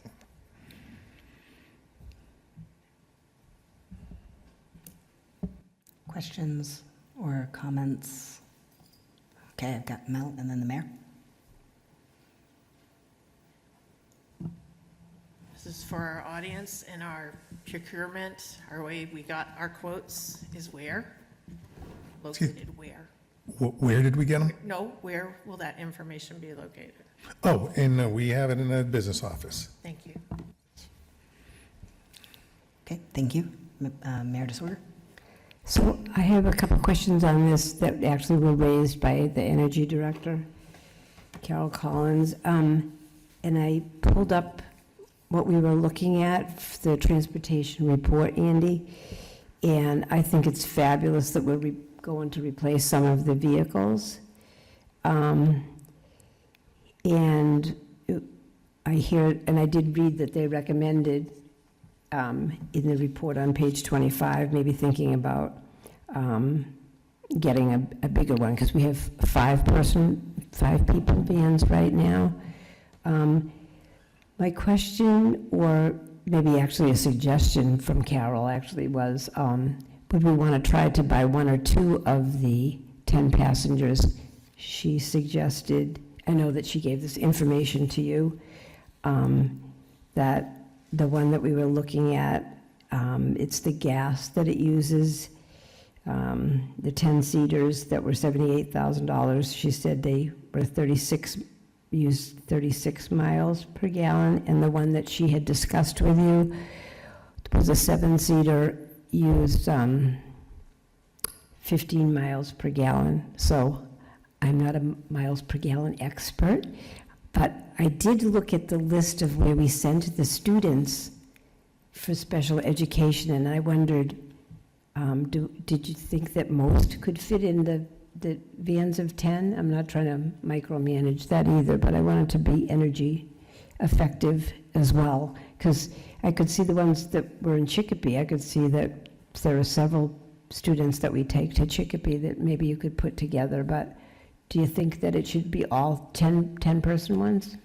Questions or comments? Okay, I've got Mel and then the mayor. This is for our audience and our procurement, our way we got our quotes is where? Located where? Where did we get them? No, where will that information be located? Oh, and we have it in the business office. Thank you. Okay, thank you. Mayor Disorder? So I have a couple questions on this that actually were raised by the Energy Director, Carol Collins. And I pulled up what we were looking at, the transportation report, Andy, and I think it's fabulous that we're going to replace some of the vehicles. And I hear, and I did read that they recommended in the report on page 25, maybe thinking about getting a bigger one, because we have 5 people vans right now. My question, or maybe actually a suggestion from Carol actually, was would we want to try to buy 1 or 2 of the 10 passengers? She suggested, I know that she gave this information to you, that the one that we were looking at, it's the gas that it uses, the 10-seaters that were $78,000. She said they were used 36 miles per gallon, and the one that she had discussed with you was a 7-seater, used 15 miles per gallon. So I'm not a miles per gallon expert, but I did look at the list of where we sent the students for special education, and I wondered, did you think that most could fit in the vans of 10? I'm not trying to micromanage that either, but I wanted to be energy effective as well, because I could see the ones that were in Chicopee. I could see that there are several students that we take to Chicopee that maybe you could put together, but do you think that it should be all 10-person ones?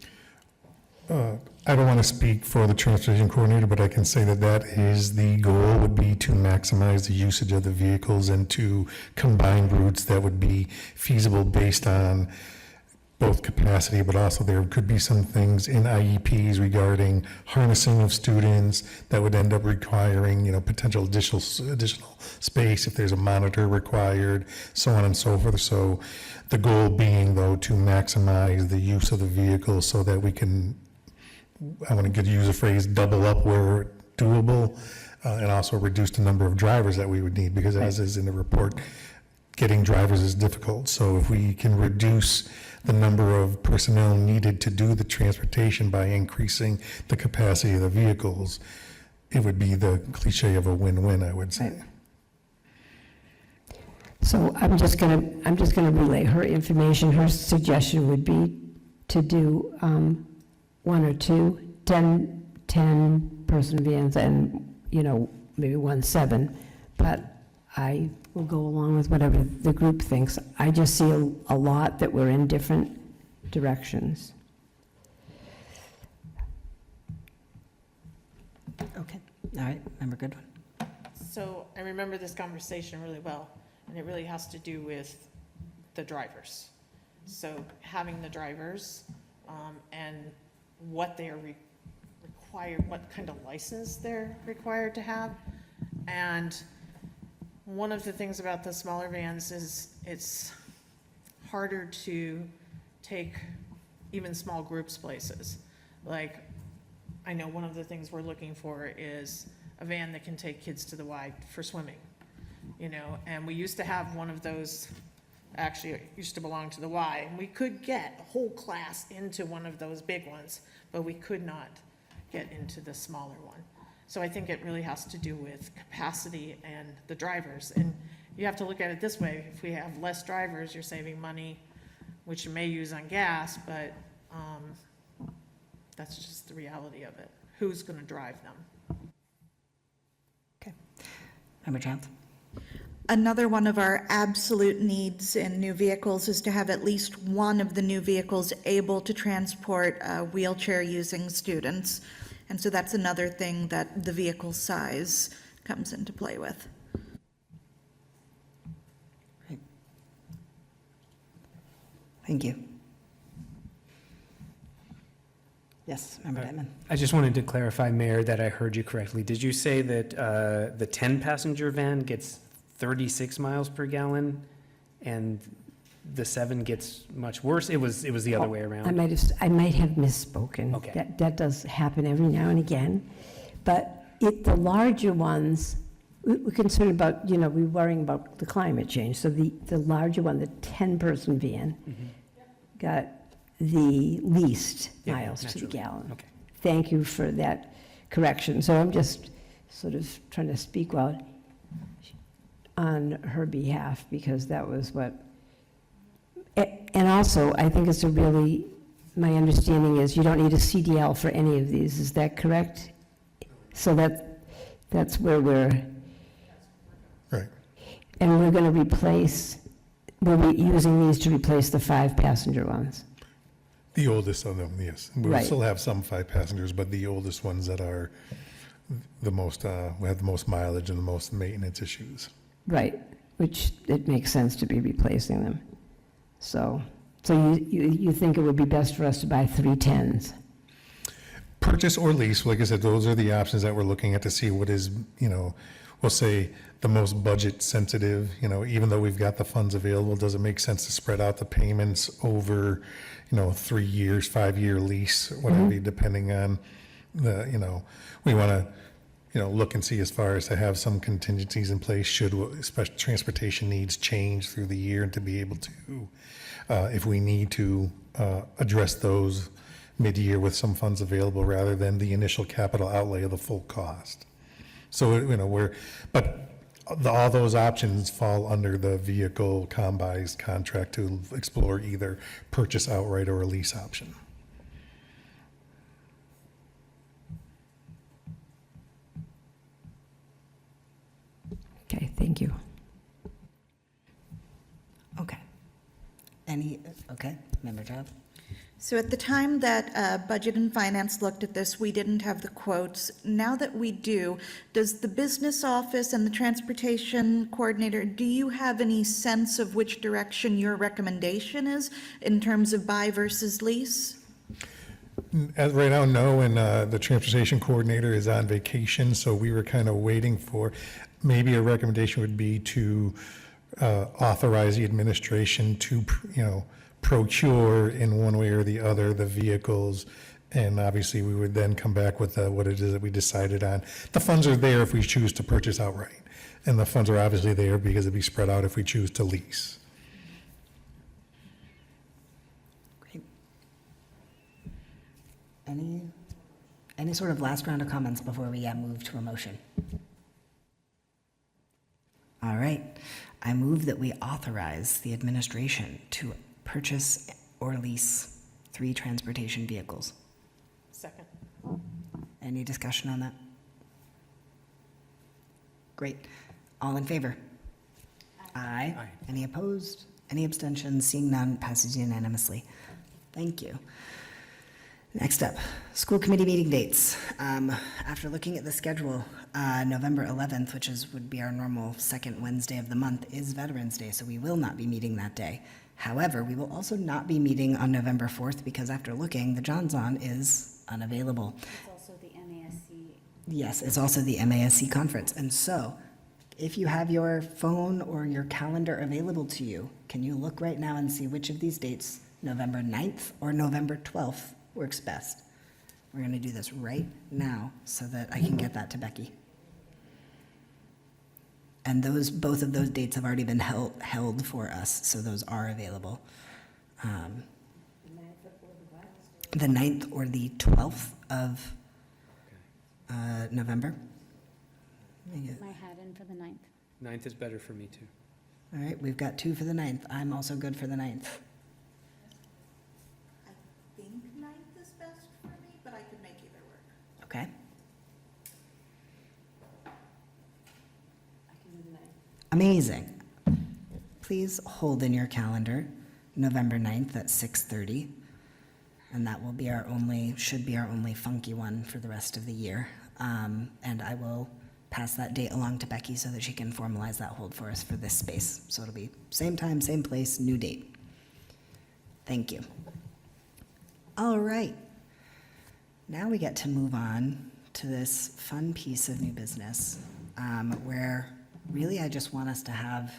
I don't want to speak for the transportation coordinator, but I can say that is the goal, would be to maximize the usage of the vehicles and to combine routes that would be feasible based on both capacity, but also there could be some things in IEPs regarding harnessing of students that would end up requiring, potential additional space if there's a monitor required, so on and so forth. So the goal being, though, to maximize the use of the vehicle so that we can, I want to use a phrase, double up where doable, and also reduce the number of drivers that we would need, because as is in the report, getting drivers is difficult. So if we can reduce the number of personnel needed to do the transportation by increasing the capacity of the vehicles, it would be the cliche of a win-win, I would say. So I'm just gonna relay her information. Her suggestion would be to do 1 or 2 10-person vans and, maybe 1 7, but I will go along with whatever the group thinks. I just see a lot that we're in different directions. Okay, all right, Member Goodwin. So I remember this conversation really well, and it really has to do with the drivers. So having the drivers, and what they are required, what kind of license they're required to have. And one of the things about the smaller vans is it's harder to take even small groups places. Like, I know one of the things we're looking for is a van that can take kids to the Y for swimming, you know, and we used to have one of those, actually, it used to belong to the Y, and we could get a whole class into one of those big ones, but we could not get into the smaller one. So I think it really has to do with capacity and the drivers, and you have to look at it this way: if we have less drivers, you're saving money, which you may use on gas, but that's just the reality of it. Who's gonna drive them? Okay. Member Chance? Another one of our absolute needs in new vehicles is to have at least one of the new vehicles able to transport wheelchair-using students. And so that's another thing that the vehicle size comes into play with. Great. Thank you. Yes, Member Dittman. I just wanted to clarify, Mayor, that I heard you correctly. Did you say that the 10-passenger van gets 36 miles per gallon and the 7 gets much worse? It was the other way around. I might have misspoken. Okay. That does happen every now and again. But the larger ones, we're concerned about, we're worrying about the climate change. So the larger one, the 10-person van, got the least Yeah, miles to the naturally. gallon. Okay. Thank you for that correction. So I'm just sort of trying to speak well on her behalf, because that was what, and also, I think it's my understanding is you don't need a CDL for any of these, is that correct? So that's where we're, Right. and we're going to we're using these to replace the 5-passenger ones. The oldest of them, yes. We'll Right. still have some 5 passengers, but the oldest ones that are the most, we have the most mileage and the most maintenance issues. Right, which it makes sense to be replacing them. So you think it would be best for us to buy 3 10s? Purchase or lease, like I said, those are the options that we're looking at to see what is, we'll say the most budget sensitive, even though we've got the funds available, does it make sense to spread out the payments over, 3 years, 5-year lease, whatever, depending on we want to, look and see as far as to have some contingencies in place should especially transportation needs change through the year, and to be able to, if we need to, address those mid-year with some funds available rather than the initial capital outlay of the full cost. So, all those options fall under the vehicle combines contract to explore either purchase outright or a lease option. Okay, thank you. Okay. Okay, Member Job? So at the time that Budget and Finance looked at this, we didn't have the quotes. Now that we do, does the business office and the transportation coordinator, do you have any sense of which direction your recommendation is in terms of buy versus lease? As right now, no, and the transportation coordinator is on vacation, so we were kind of waiting for, maybe a recommendation would be to authorize the administration to, procure in one way or the other the vehicles, and obviously we would then come back with what it is that we decided on. The funds are there if we choose to purchase outright, and the funds are obviously there because it'd be spread out if we choose to lease. Great. Any sort of last round of comments before we move to a motion? All right. I move that we authorize the administration to purchase or lease 3 transportation vehicles. Second. Any discussion on that? Great. All in favor? Aye. Aye. Any opposed? Any abstentions? Seeing none, passes unanimously. Thank you. Next up, school committee meeting dates. After looking at the schedule, November 11th, would be our normal second Wednesday of the month, is Veterans Day, so we will not be meeting that day. However, we will also not be meeting on November 4th because after looking, the Johnson is unavailable. It's also the MASC. Yes, it's also the MASC conference. And so, if you have your phone or your calendar available to you, can you look right now and see which of these dates, November 9th or November 12th, works best? We're going to do this right now so that I can get that to Becky. And both of those dates have already been held for us, so those are available. The 9th or the 12th of November. My hat in for the 9th. 9th is better for me, too. All right, we've got 2 for the 9th. I'm also good for the 9th. I think 9th is best for me, but I could make either work. Okay? I can do the 9th. Amazing. Please hold in your calendar November 9th at 6:30. And that will be should be our only funky one for the rest of the year. And I will pass that date along to Becky so that she can formalize that hold for us for this space. So it'll be same time, same place, new date. Thank you. All right. Now we get to move on to this fun piece of new business, where really I just want us to have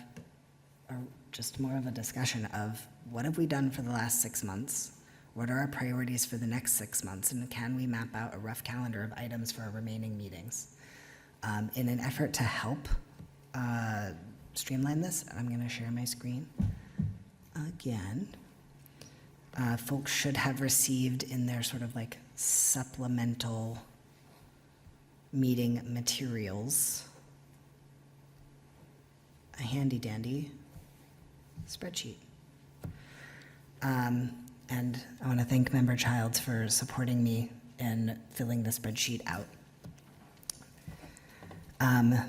just more of a discussion of what have we done for the last 6 months? What are our priorities for the next 6 months? And can we map out a rough calendar of items for our remaining meetings? In an effort to help streamline this, I'm going to share my screen again. Folks should have received in their sort of like supplemental meeting materials a handy dandy spreadsheet. And I want to thank Member Childs for supporting me in filling the spreadsheet out.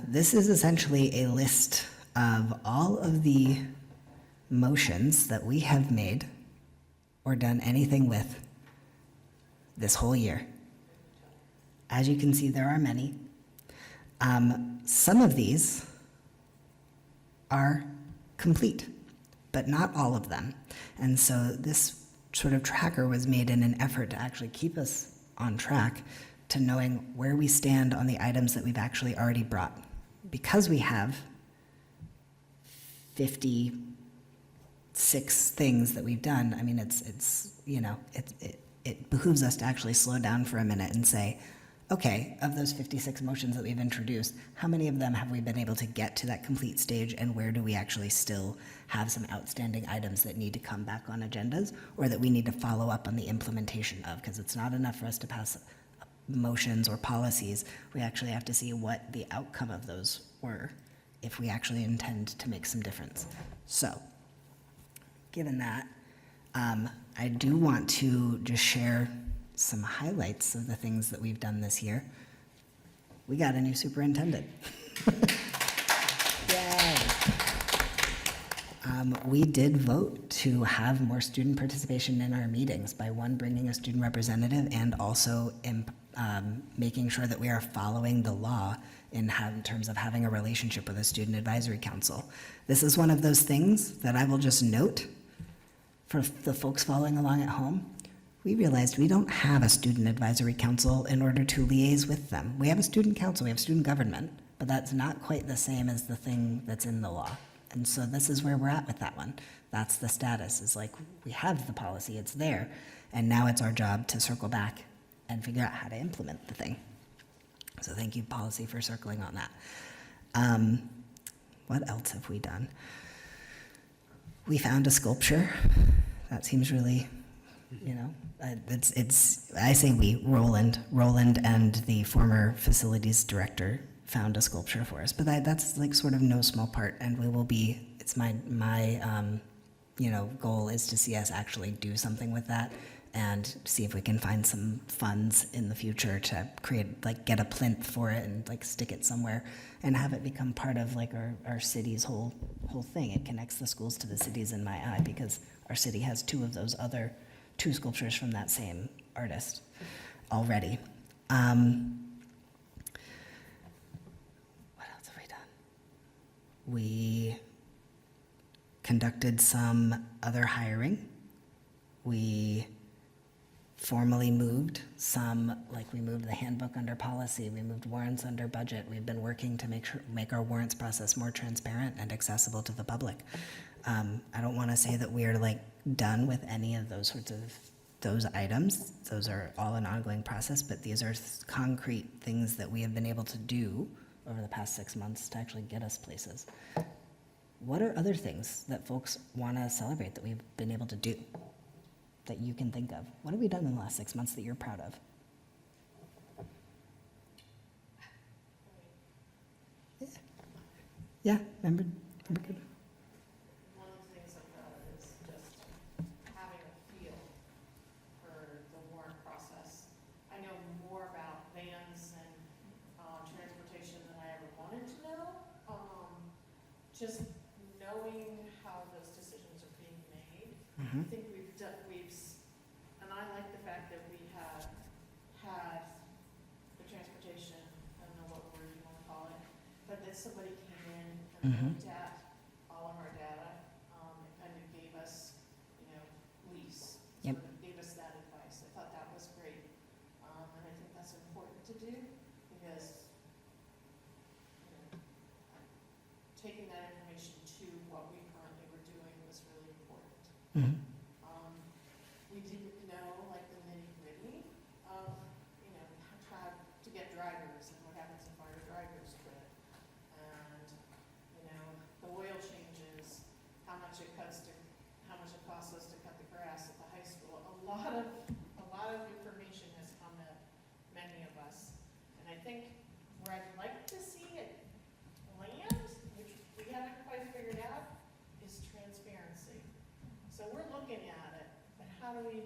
This is essentially a list of all of the motions that we have made or done anything with this whole year. As you can see, there are many. Some of these are complete, but not all of them. And so this sort of tracker was made in an effort to actually keep us on track to knowing where we stand on the items that we've actually already brought. Because we have 56 things that we've done, I mean, it behooves us to actually slow down for a minute and say, okay, of those 56 motions that we've introduced, how many of them have we been able to get to that complete stage, and where do we actually still have some outstanding items that need to come back on agendas, or that we need to follow up on the implementation of? Because it's not enough for us to pass motions or policies. We actually have to see what the outcome of those were if we actually intend to make some difference. So, given that, I do want to just share some highlights of the things that we've done this year. We got a new superintendent. Yay. We did vote to have more student participation in our meetings by bringing a student representative and also making sure that we are following the law in terms of having a relationship with a student advisory council. This is one of those things that I will just note for the folks following along at home. We realized we don't have a student advisory council in order to liaise with them. We have a student council, we have student government, but that's not quite the same as the thing that's in the law. And so this is where we're at with that one. That's the status, is like, we have the policy, it's there, and now it's our job to circle back and figure out how to implement the thing. So thank you, policy, for circling on that. What else have we done? We found a sculpture. That seems really, I say we, Roland and the former facilities director found a sculpture for us, but that's like sort of no small part, and it's my goal is to see us actually do something with that and see if we can find some funds in the future to get a plinth for it and stick it somewhere and have it become part of our city's whole thing. It connects the schools to the cities in my eye, because our city has two sculptures from that same artist already. What else have we done? We conducted some other hiring. We formally moved some, like we moved the handbook under policy, we moved warrants under budget. We've been working to make our warrants process more transparent and accessible to the public. I don't want to say that we are like done with any of those sorts of those items. Those are all an ongoing process, but these are concrete things that we have been able to do over the past 6 months to actually get us places. What are other things that folks want to celebrate that we've been able to do that you can think of? What have we done in the last 6 months that you're proud of? Yeah, remember good. One of the things I'm proud of is just having a feel for the warrant process. I know more about vans and transportation than I ever wanted to know. Just knowing how those decisions are being made. I think and I like the fact that we have had the transportation, I don't know what word you want to call it, but that somebody came in and looked at all of our data, and kind of gave us, lease. Yep. Sort of gave us that advice. I thought that was great. And I think that's important to do because, taking that information to what we currently were doing was really important. We didn't know, like, the nitty-gritty of, how to get drivers and what happens if our drivers quit. And, the oil changes, how much it costs us to cut the grass at the high school. A lot of information has come at many of us. And I think where I'd like to see it land, which we haven't quite figured out, is transparency. So we're looking at it, but how do we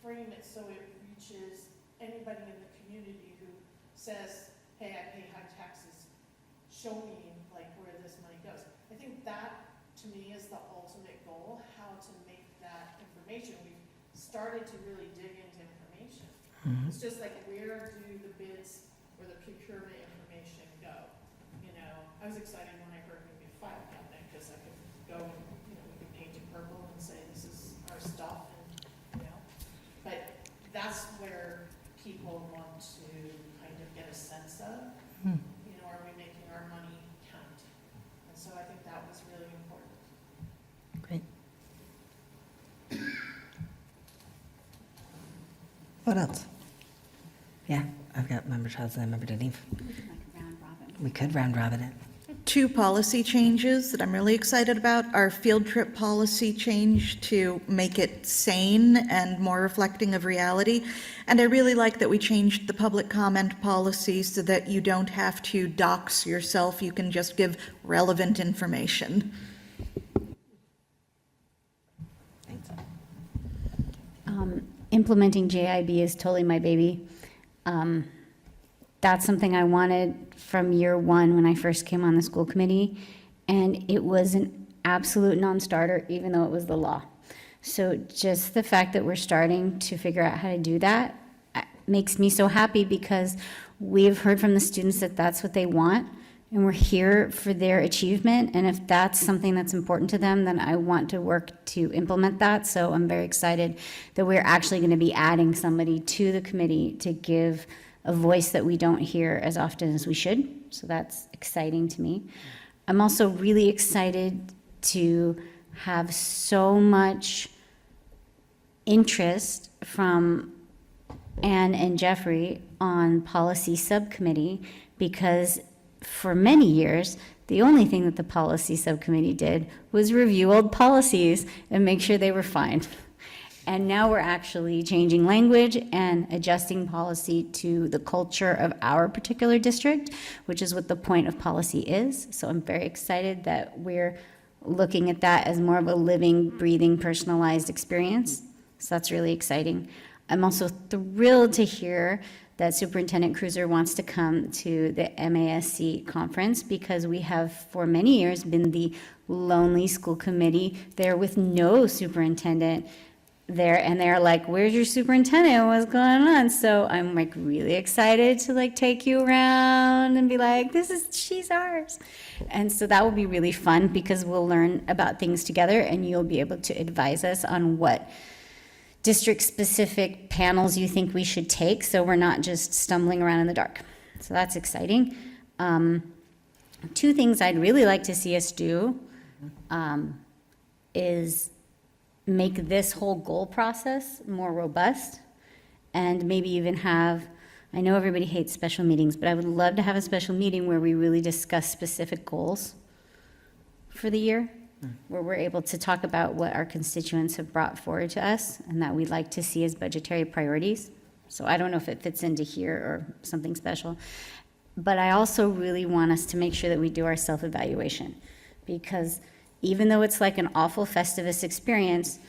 frame it so it reaches anybody in the community who says, hey, I pay high taxes, show me like where this money goes. I think that, to me, is the ultimate goal, how to make that information. We've started to really dig into information. It's just like, where do the bids or the procurement information go? I was excited when I heard maybe a file cabinet, because I could go and, we could paint it purple and say, this is our stuff, and, but that's where people want to kind of get a sense of, are we making our money count? And so I think that was really important. Great. What else? Yeah, I've got member Childs and member Deneve. We could round robin it. 2 policy changes that I'm really excited about. Our field trip policy change to make it sane and more reflecting of reality. And I really like that we changed the public comment policy so that you don't have to dox yourself. You can just give relevant information. Thanks. Implementing JIB is totally my baby. That's something I wanted from year one when I first came on the school committee, and it was an absolute non-starter, even though it was the law. So just the fact that we're starting to figure out how to do that makes me so happy, because we've heard from the students that that's what they want, and we're here for their achievement. And if that's something that's important to them, then I want to work to implement that. So I'm very excited that we're actually going to be adding somebody to the committee to give a voice that we don't hear as often as we should. So that's exciting to me. I'm also really excited to have so much interest from Anne and Jeffrey on policy subcommittee, because for many years, the only thing that the policy subcommittee did was review old policies and make sure they were fine. And now we're actually changing language and adjusting policy to the culture of our particular district, which is what the point of policy is. So I'm very excited that we're looking at that as more of a living, breathing, personalized experience. So that's really exciting. I'm also thrilled to hear that Superintendent Cruiser wants to come to the MASC conference, because we have for many years been the lonely school committee there with no superintendent there, and they're like, where's your superintendent? What's going on? So I'm like really excited to like take you around and be like, she's ours. And so that will be really fun because we'll learn about things together and you'll be able to advise us on what district-specific panels you think we should take, so we're not just stumbling around in the dark. So that's exciting. Two things I'd really like to see us do is make this whole goal process more robust and maybe even have, I know everybody hates special meetings, but I would love to have a special meeting where we really discuss specific goals for the year, where we're able to talk about what our constituents have brought forward to us and that we'd like to see as budgetary priorities. So I don't know if it fits into here or something special. But I also really want us to make sure that we do our self-evaluation, because even though it's like an awful Festivus experience,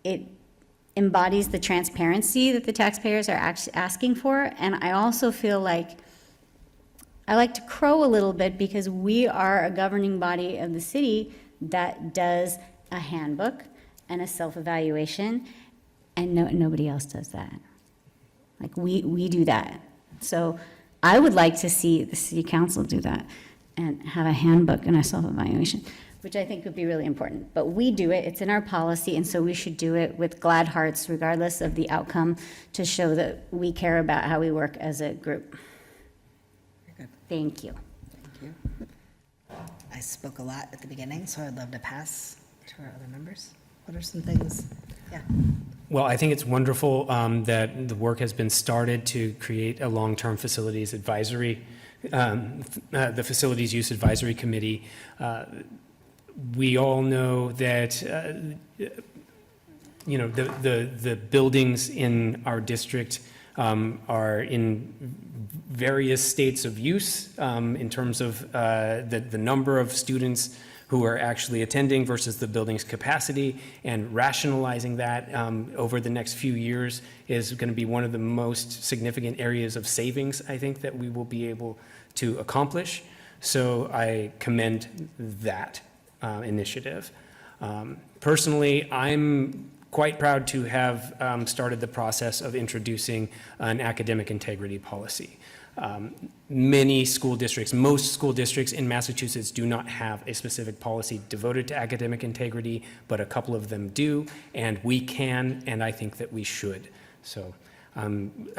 it embodies the transparency that the taxpayers are asking for. And I also feel like I like to crow a little bit because we are a governing body of the city that does a handbook and a self-evaluation, and nobody else does that. Like we do that. So I would like to see the city council do that and have a handbook and a self-evaluation, which I think would be really important. But we do it, it's in our policy, and so we should do it with glad hearts regardless of the outcome to show that we care about how we work as a group. Thank you. Thank you. I spoke a lot at the beginning, so I'd love to pass to our other members. What are some things? Yeah. Well, I think it's wonderful that the work has been started to create a long-term facilities advisory, the Facilities Use Advisory Committee. We all know that, the buildings in our district are in various states of use in terms of the number of students who are actually attending versus the building's capacity, and rationalizing that over the next few years is going to be one of the most significant areas of savings, I think, that we will be able to accomplish. So I commend that initiative. Personally, I'm quite proud to have started the process of introducing an academic integrity policy. Many school districts, most school districts in Massachusetts do not have a specific policy devoted to academic integrity, but a couple of them do, and we can, and I think that we should. So I'm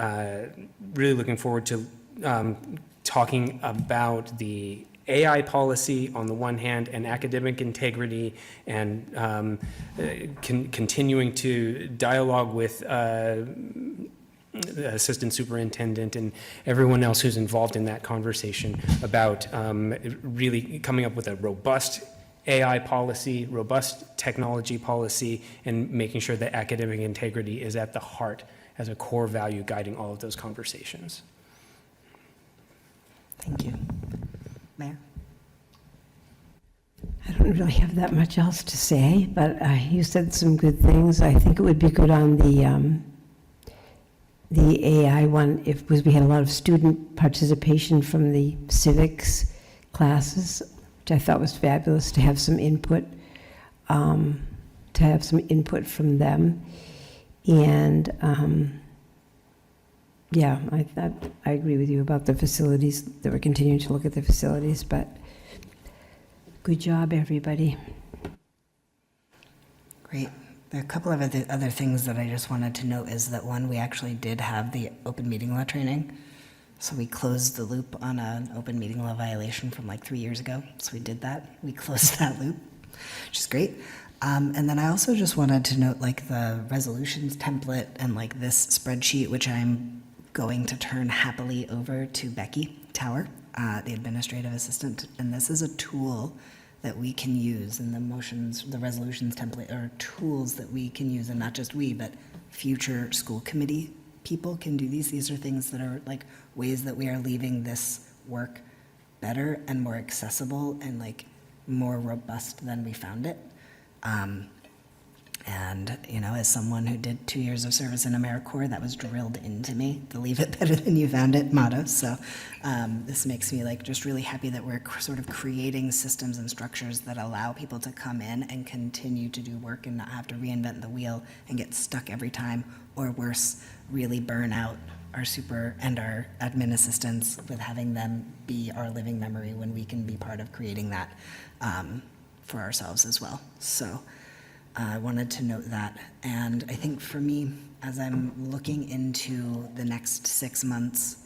really looking forward to talking about the AI policy on the one hand and academic integrity, and continuing to dialogue with the assistant superintendent and everyone else who's involved in that conversation about really coming up with a robust AI policy, robust technology policy, and making sure that academic integrity is at the heart as a core value guiding all of those conversations. Thank you. Mayor? I don't really have that much else to say, but you said some good things. I think it would be good on the AI one, because we had a lot of student participation from the civics classes, which I thought was fabulous to have some input, from them. And yeah, I agree with you about the facilities, that we're continuing to look at the facilities, but good job, everybody. Great. There are a couple of other things that I just wanted to note is that, one, we actually did have the open meeting law training. So we closed the loop on an open meeting law violation from like 3 years ago. So we did that. We closed that loop, which is great. And then I also just wanted to note like the resolutions template and like this spreadsheet, which I'm going to turn happily over to Becky Tower, the administrative assistant. And this is a tool that we can use, and the resolutions template are tools that we can use, and not just we, but future school committee people can do these. These are things that are like ways that we are leaving this work better and more accessible and like more robust than we found it. And And, you know, as someone who did 2 years of service in AmeriCorps, that was drilled into me, the leave it better than you found it motto. So this makes me like just really happy that we're sort of creating systems and structures that allow people to come in and continue to do work and not have to reinvent the wheel and get stuck every time, or worse, really burn out our super and our admin assistants with having them be our living memory when we can be part of creating that for ourselves as well. So I wanted to note that. And I think for me, as I'm looking into the next 6 months,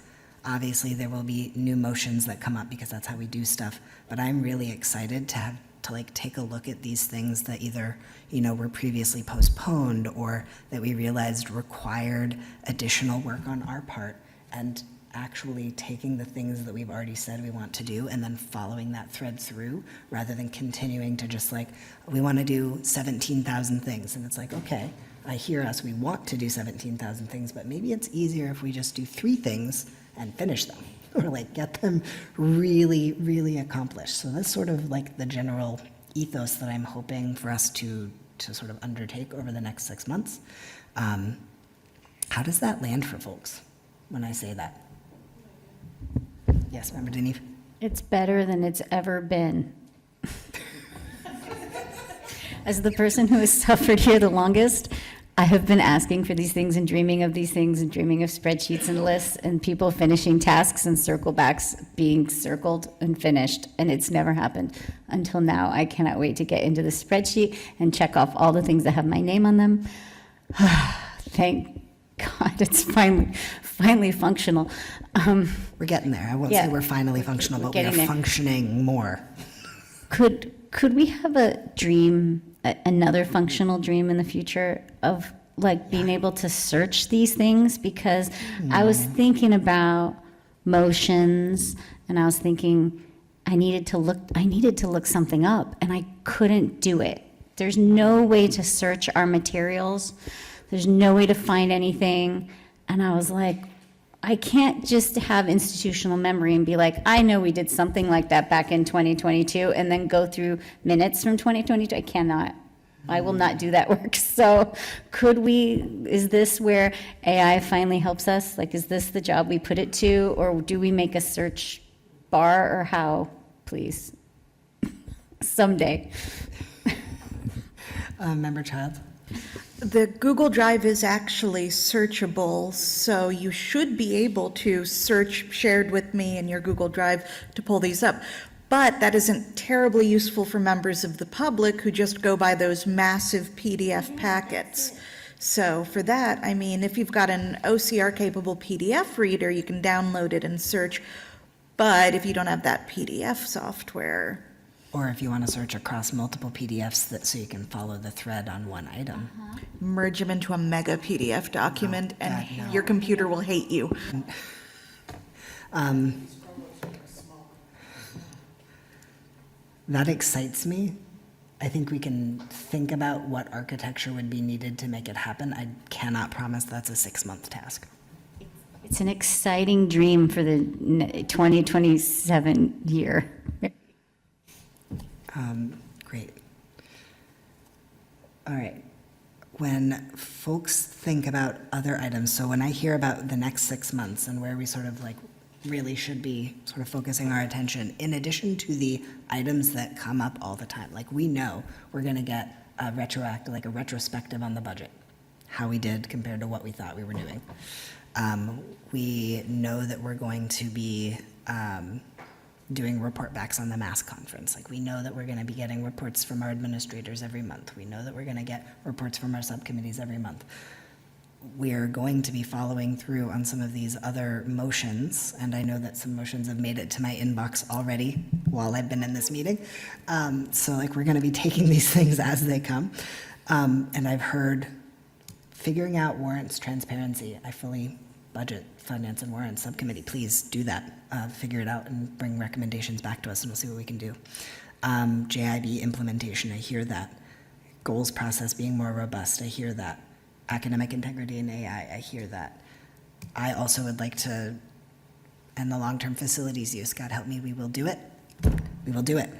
obviously there will be new motions that come up because that's how we do stuff. But I'm really excited to have to like take a look at these things that either, you know, were previously postponed or that we realized required additional work on our part, and actually taking the things that we've already said we want to do and then following that thread through, rather than continuing to just like, we want to do 17,000 things. And it's like, okay, I hear us, we want to do 17,000 things, but maybe it's easier if we just do 3 things and finish them, or like get them really, really accomplished. So that's sort of like the general ethos that I'm hoping for us to sort of undertake over the next 6 months. How does that land for folks when I say that? Yes, Member Denise? It's better than it's ever been. As the person who has suffered here the longest, I have been asking for these things and dreaming of these things and dreaming of spreadsheets and lists and people finishing tasks and circle backs being circled and finished, and it's never happened until now. I cannot wait to get into the spreadsheet and check off all the things that have my name on them. Thank God, it's finally functional. We're getting there. I won't Yeah. say we're finally functional, but we are Getting there. functioning more. Could we have a dream, another functional dream in the future of like being able to search these things? Because I was thinking about motions, and I was thinking I needed to look something up, and I couldn't do it. There's no way to search our materials. There's no way to find anything. And I was like, I can't just have institutional memory and be like, I know we did something like that back in 2022, and then go through minutes from 2022. I cannot. I will not do that work. So is this where AI finally helps us? Like, is this the job we put it to, or do we make a search bar, or how, please? Someday. Member Child? The Google Drive is actually searchable, so you should be able to search shared with me in your Google Drive to pull these up. But that isn't terribly useful for members of the public who just go by those massive PDF packets. So for that, I mean, if you've got an OCR-capable PDF reader, you can download it and search. But if you don't have that PDF software, Or if you want to search across multiple PDFs so you can follow the thread on one item. merge them into a mega PDF document, and God, no. your computer will hate you. That excites me. I think we can think about what architecture would be needed to make it happen. I cannot promise that's a 6-month task. It's an exciting dream for the 2027 year. Great. All right. When folks think about other items, so when I hear about the next 6 months and where we sort of like really should be sort of focusing our attention, in addition to the items that come up all the time, like we know we're going to get a retrospective on the budget, how we did compared to what we thought we were doing. We know that we're going to be doing report backs on the mass conference. Like, we know that we're going to be getting reports from our administrators every month. We know that we're going to get reports from our subcommittees every month. We're going to be following through on some of these other motions, and I know that some motions have made it to my inbox already while I've been in this meeting. So like, we're going to be taking these things as they come. And I've heard figuring out warrants transparency. I fully budget, finance, and warrants subcommittee. Please do that. Figure it out and bring recommendations back to us, and we'll see what we can do. JIB implementation, I hear that. Goals process being more robust, I hear that. Academic integrity in AI, I hear that. I also would like to end the long-term facilities use. God help me, we will do it. We will do it.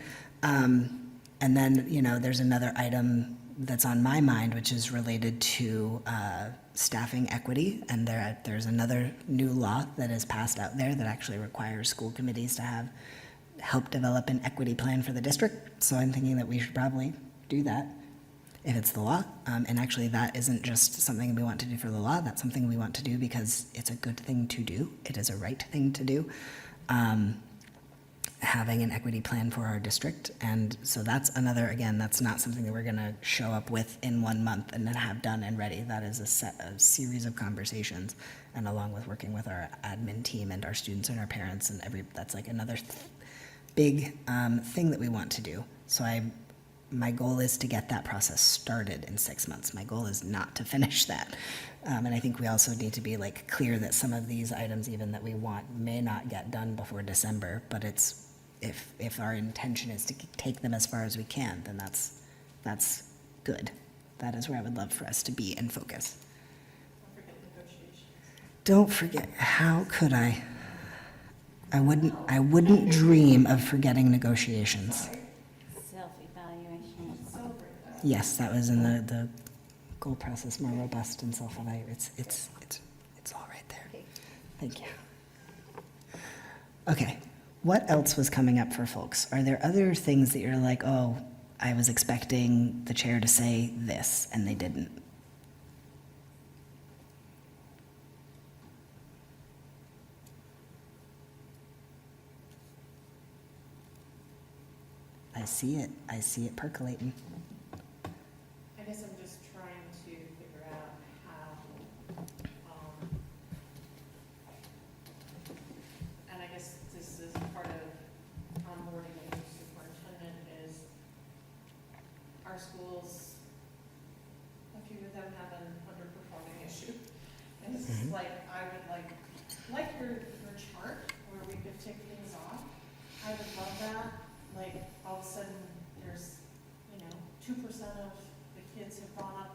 And then, there's another item that's on my mind, which is related to staffing equity. And there's another new law that is passed out there that actually requires school committees to help develop an equity plan for the district. So I'm thinking that we should probably do that if it's the law. And actually, that isn't just something we want to do for the law. That's something we want to do because it's a good thing to do. It is a right thing to do. Having an equity plan for our district. And so that's another, again, that's not something that we're going to show up with in 1 month and then have done and ready. That is a series of conversations, and along with working with our admin team and our students and our parents and that's like another big thing that we want to do. So my goal is to get that process started in 6 months. My goal is not to finish that. And I think we also need to be like clear that some of these items even that we want may not get done before December, but it's, if our intention is to take them as far as we can, then that's good. That is where I would love for us to be and focus. Don't forget, how could I? I wouldn't dream of forgetting negotiations. Self-evaluation. Yes, that was in the goal process, more robust and self-evaluate. It's all right there. Thank you. Okay, what else was coming up for folks? Are there other things that you're like, oh, I was expecting the chair to say this and they didn't? I see it percolating. I guess I'm just trying to figure out how, and I guess this is part of onboarding a new superintendent is our schools, a few of them have an underperforming issue. And this is like, I would like your chart where we could tick things off. I would love that. Like, all of a sudden, there's, 2% of the kids have gone up,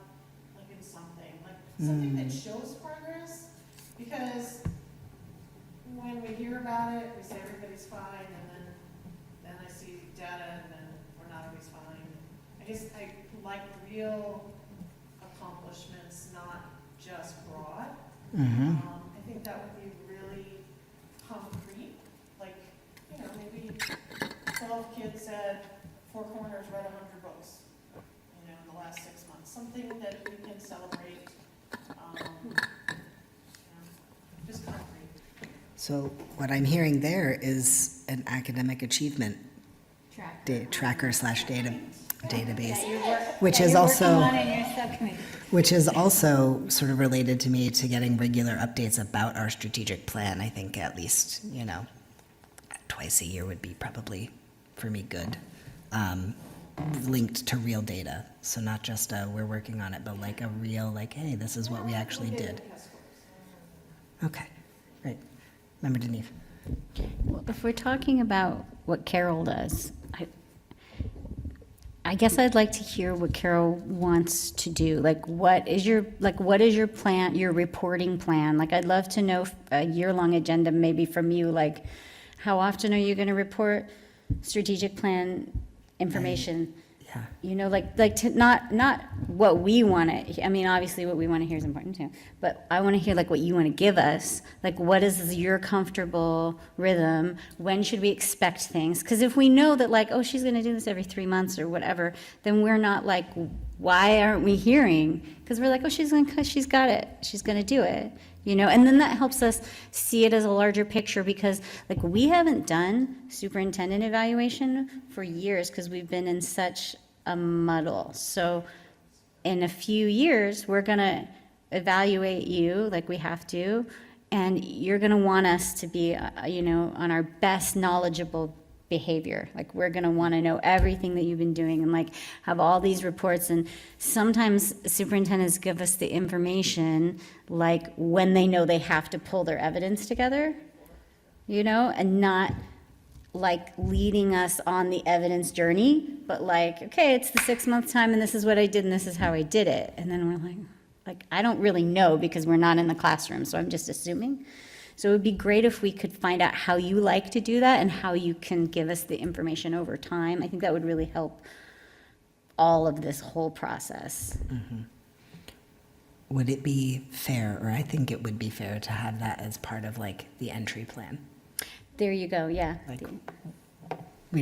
like, in something, like, something that shows progress, because when we hear about it, we say everybody's fine, and then I see data, and then we're not always fine. I guess I like real accomplishments, not just broad. I think that would be really concrete, like, maybe 12 kids at Four Corners read 100 books, in the last 6 months. Something that we can celebrate, just concrete. So what I'm hearing there is an academic achievement tracker slash database, which is also sort of related to me to getting regular updates about our strategic plan. I think at least, twice a year would be probably, for me, good. Linked to real data. So not just we're working on it, but like a real, like, hey, this is what we actually did. Okay, great. Member Deneve. Well, if we're talking about what Carol does, I guess I'd like to hear what Carol wants to do. Like, what is your plan, your reporting plan? Like, I'd love to know a year-long agenda maybe from you, like, how often are you going to report strategic plan information? Yeah. Like to not what we want to, I mean, obviously what we want to hear is important too, but I want to hear like what you want to give us. Like, what is your comfortable rhythm? When should we expect things? Because if we know that like, oh, she's going to do this every 3 months or whatever, then we're not like, why aren't we hearing? Because we're like, oh, she's got it. She's going to do it. And then that helps us see it as a larger picture, because like we haven't done superintendent evaluation for years because we've been in such a muddle. So in a few years, we're going to evaluate you like we have to, and you're going to want us to be, on our best knowledgeable behavior. Like, we're going to want to know everything that you've been doing and like have all these reports. And sometimes superintendents give us the information like when they know they have to pull their evidence together, and not like leading us on the evidence journey, but like, okay, it's the 6 month time and this is what I did and this is how I did it. And then we're like, I don't really know because we're not in the classroom, so I'm just assuming. So it would be great if we could find out how you like to do that and how you can give us the information over time. I think that would really help all of this whole process. Would it be fair, or I think it would be fair to have that as part of like the entry plan? There you go, yeah. Like,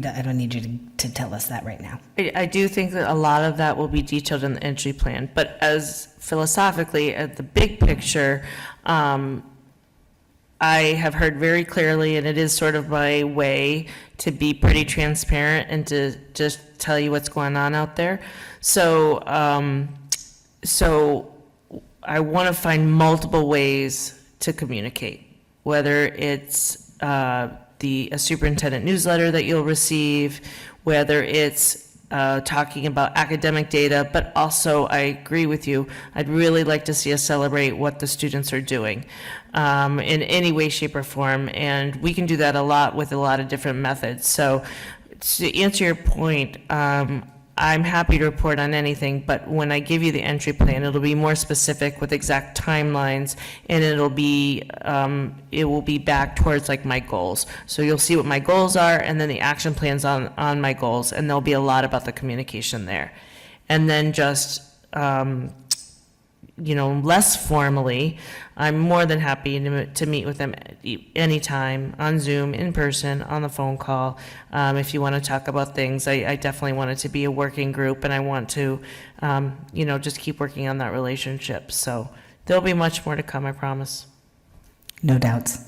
I don't need you to tell us that right now. I do think that a lot of that will be detailed in the entry plan, but as philosophically, at the big picture, I have heard very clearly, and it is sort of my way to be pretty transparent and to just tell you what's going on out there. So, so I want to find multiple ways to communicate, whether it's a superintendent newsletter that you'll receive, whether it's talking about academic data, but also, I agree with you, I'd really like to see us celebrate what the students are doing in any way, shape, or form, and we can do that a lot with a lot of different methods. So to answer your point, I'm happy to report on anything, but when I give you the entry plan, it'll be more specific with exact timelines, and it will be back towards like my goals. So you'll see what my goals are, and then the action plans on my goals, and there'll be a lot about the communication there. And then just, less formally, I'm more than happy to meet with them anytime, on Zoom, in person, on the phone call. If you want to talk about things, I definitely want it to be a working group, and I want to, just keep working on that relationship. So there'll be much more to come, I promise. No doubts.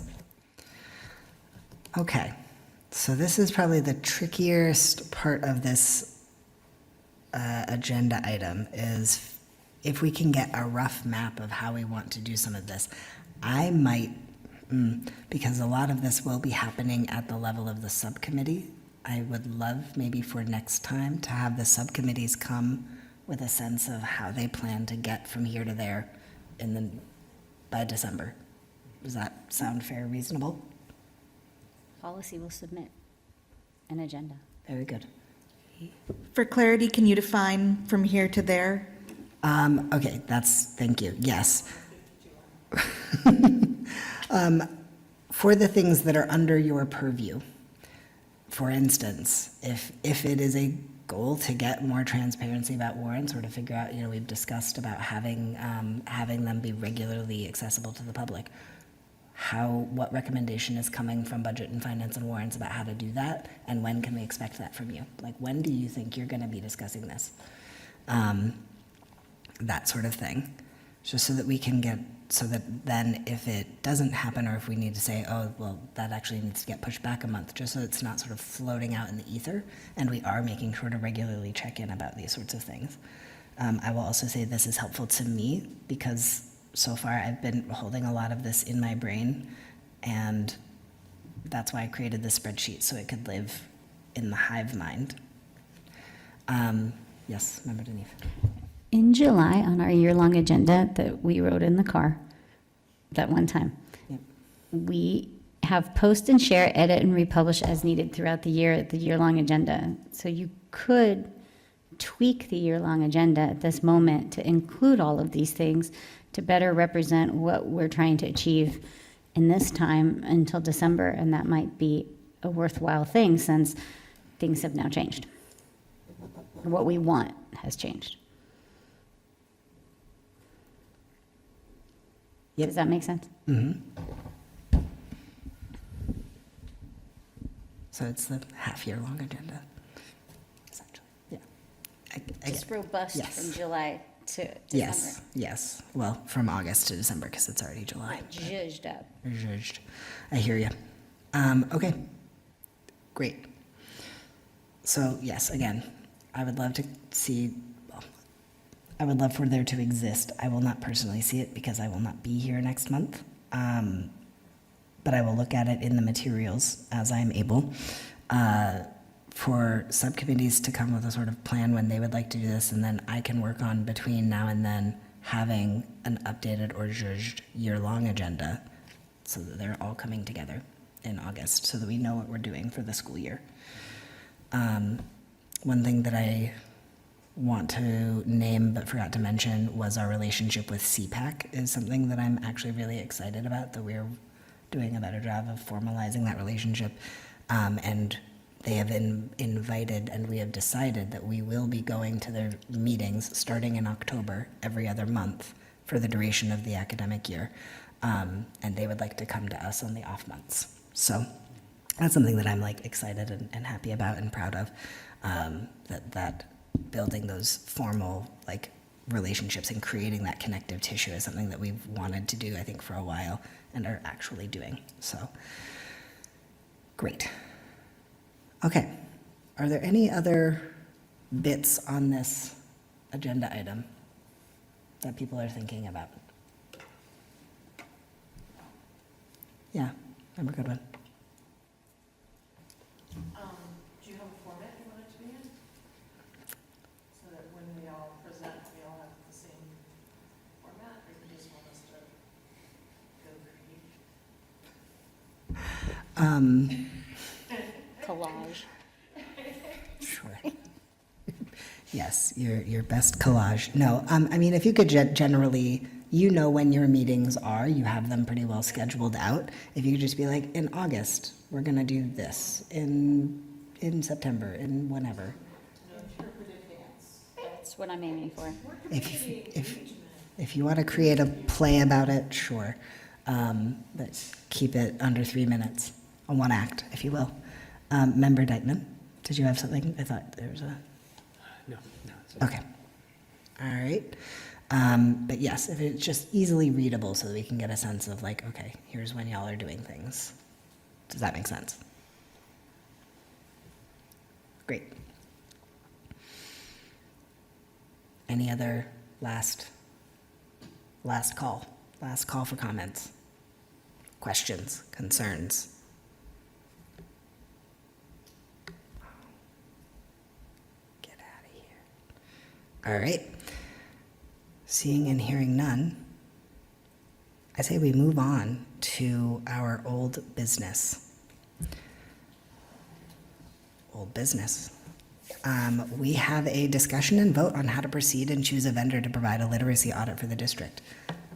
Okay, so this is probably the trickiest part of this agenda item, is if we can get a rough map of how we want to do some of this. I might, because a lot of this will be happening at the level of the subcommittee, I would love maybe for next time to have the subcommittees come with a sense of how they plan to get from here to there by December. Does that sound fair, reasonable? Policy will submit an agenda. Very good. For clarity, can you define from here to there? Okay, thank you, yes. For the things that are under your purview, for instance, if it is a goal to get more transparency about warrants, or to figure out, we've discussed about having them be regularly accessible to the public, what recommendation is coming from Budget and Finance and Warrants about how to do that, and when can we expect that from you? Like, when do you think you're going to be discussing this? That sort of thing, just so that we can so that then if it doesn't happen, or if we need to say, oh, well, that actually needs to get pushed back a month, just so it's not sort of floating out in the ether, and we are making sure to regularly check in about these sorts of things. I will also say this is helpful to me, because so far I've been holding a lot of this in my brain, and that's why I created this spreadsheet, so it could live in the hive mind. Yes, Member Denise. In July, on our year-long agenda that we wrote in the car that one time, Yep. we have post and share, edit, and republish as needed throughout the year-long agenda. So you could tweak the year-long agenda at this moment to include all of these things to better represent what we're trying to achieve in this time until December, and that might be a worthwhile thing since things have now changed. What we want has changed. Yep. Does that make sense? Mm-hmm. So it's the half-year-long agenda, essentially. Yeah. It's robust Yes. from July to December. Yes. Well, from August to December, because it's already July. Zhuzhed up. Zhuzhed. I hear you. Okay. Great. So yes, again, I would love to see. I would love for there to exist. I will not personally see it because I will not be here next month. But I will look at it in the materials as I'm able. For subcommittees to come with a sort of plan when they would like to do this, and then I can work on between now and then having an updated or zhuzhed year-long agenda so that they're all coming together in August so that we know what we're doing for the school year. One thing that I want to name but forgot to mention was our relationship with CPAC is something that I'm actually really excited about, that we're doing a better job of formalizing that relationship and they have invited, and we have decided that we will be going to their meetings starting in October, every other month, for the duration of the academic year. And they would like to come to us on the off months. So that's something that I'm like excited and happy about and proud of, that building those formal like relationships and creating that connective tissue is something that we've wanted to do, I think, for a while and are actually doing. So, great. Okay. Are there any other bits on this agenda item that people are thinking about? Yeah, Member Goodwin. Do you have a format you want it to be in? So that when we all present, we all have the same format, or you just want us to go creative? Collage. Sure. Yes, your best collage. No, I mean, if you could generally, you know when your meetings are, you have them pretty well scheduled out. If you could just be like, in August, we're gonna do this, in September, in whenever. That's what I'm aiming for. If you want to create a play about it, sure. But keep it under 3 minutes, a one act, if you will. Member Dykeman, did you have something? I thought there was a. No, it's Okay. All right. But yes, if it's just easily readable so that we can get a sense of like, okay, here's when y'all are doing things. Does that make sense? Great. Any other last call for comments, questions, concerns? Get out of here. All right. Seeing and hearing none, I say we move on to our old business. Old business. We have a discussion and vote on how to proceed and choose a vendor to provide a literacy audit for the district.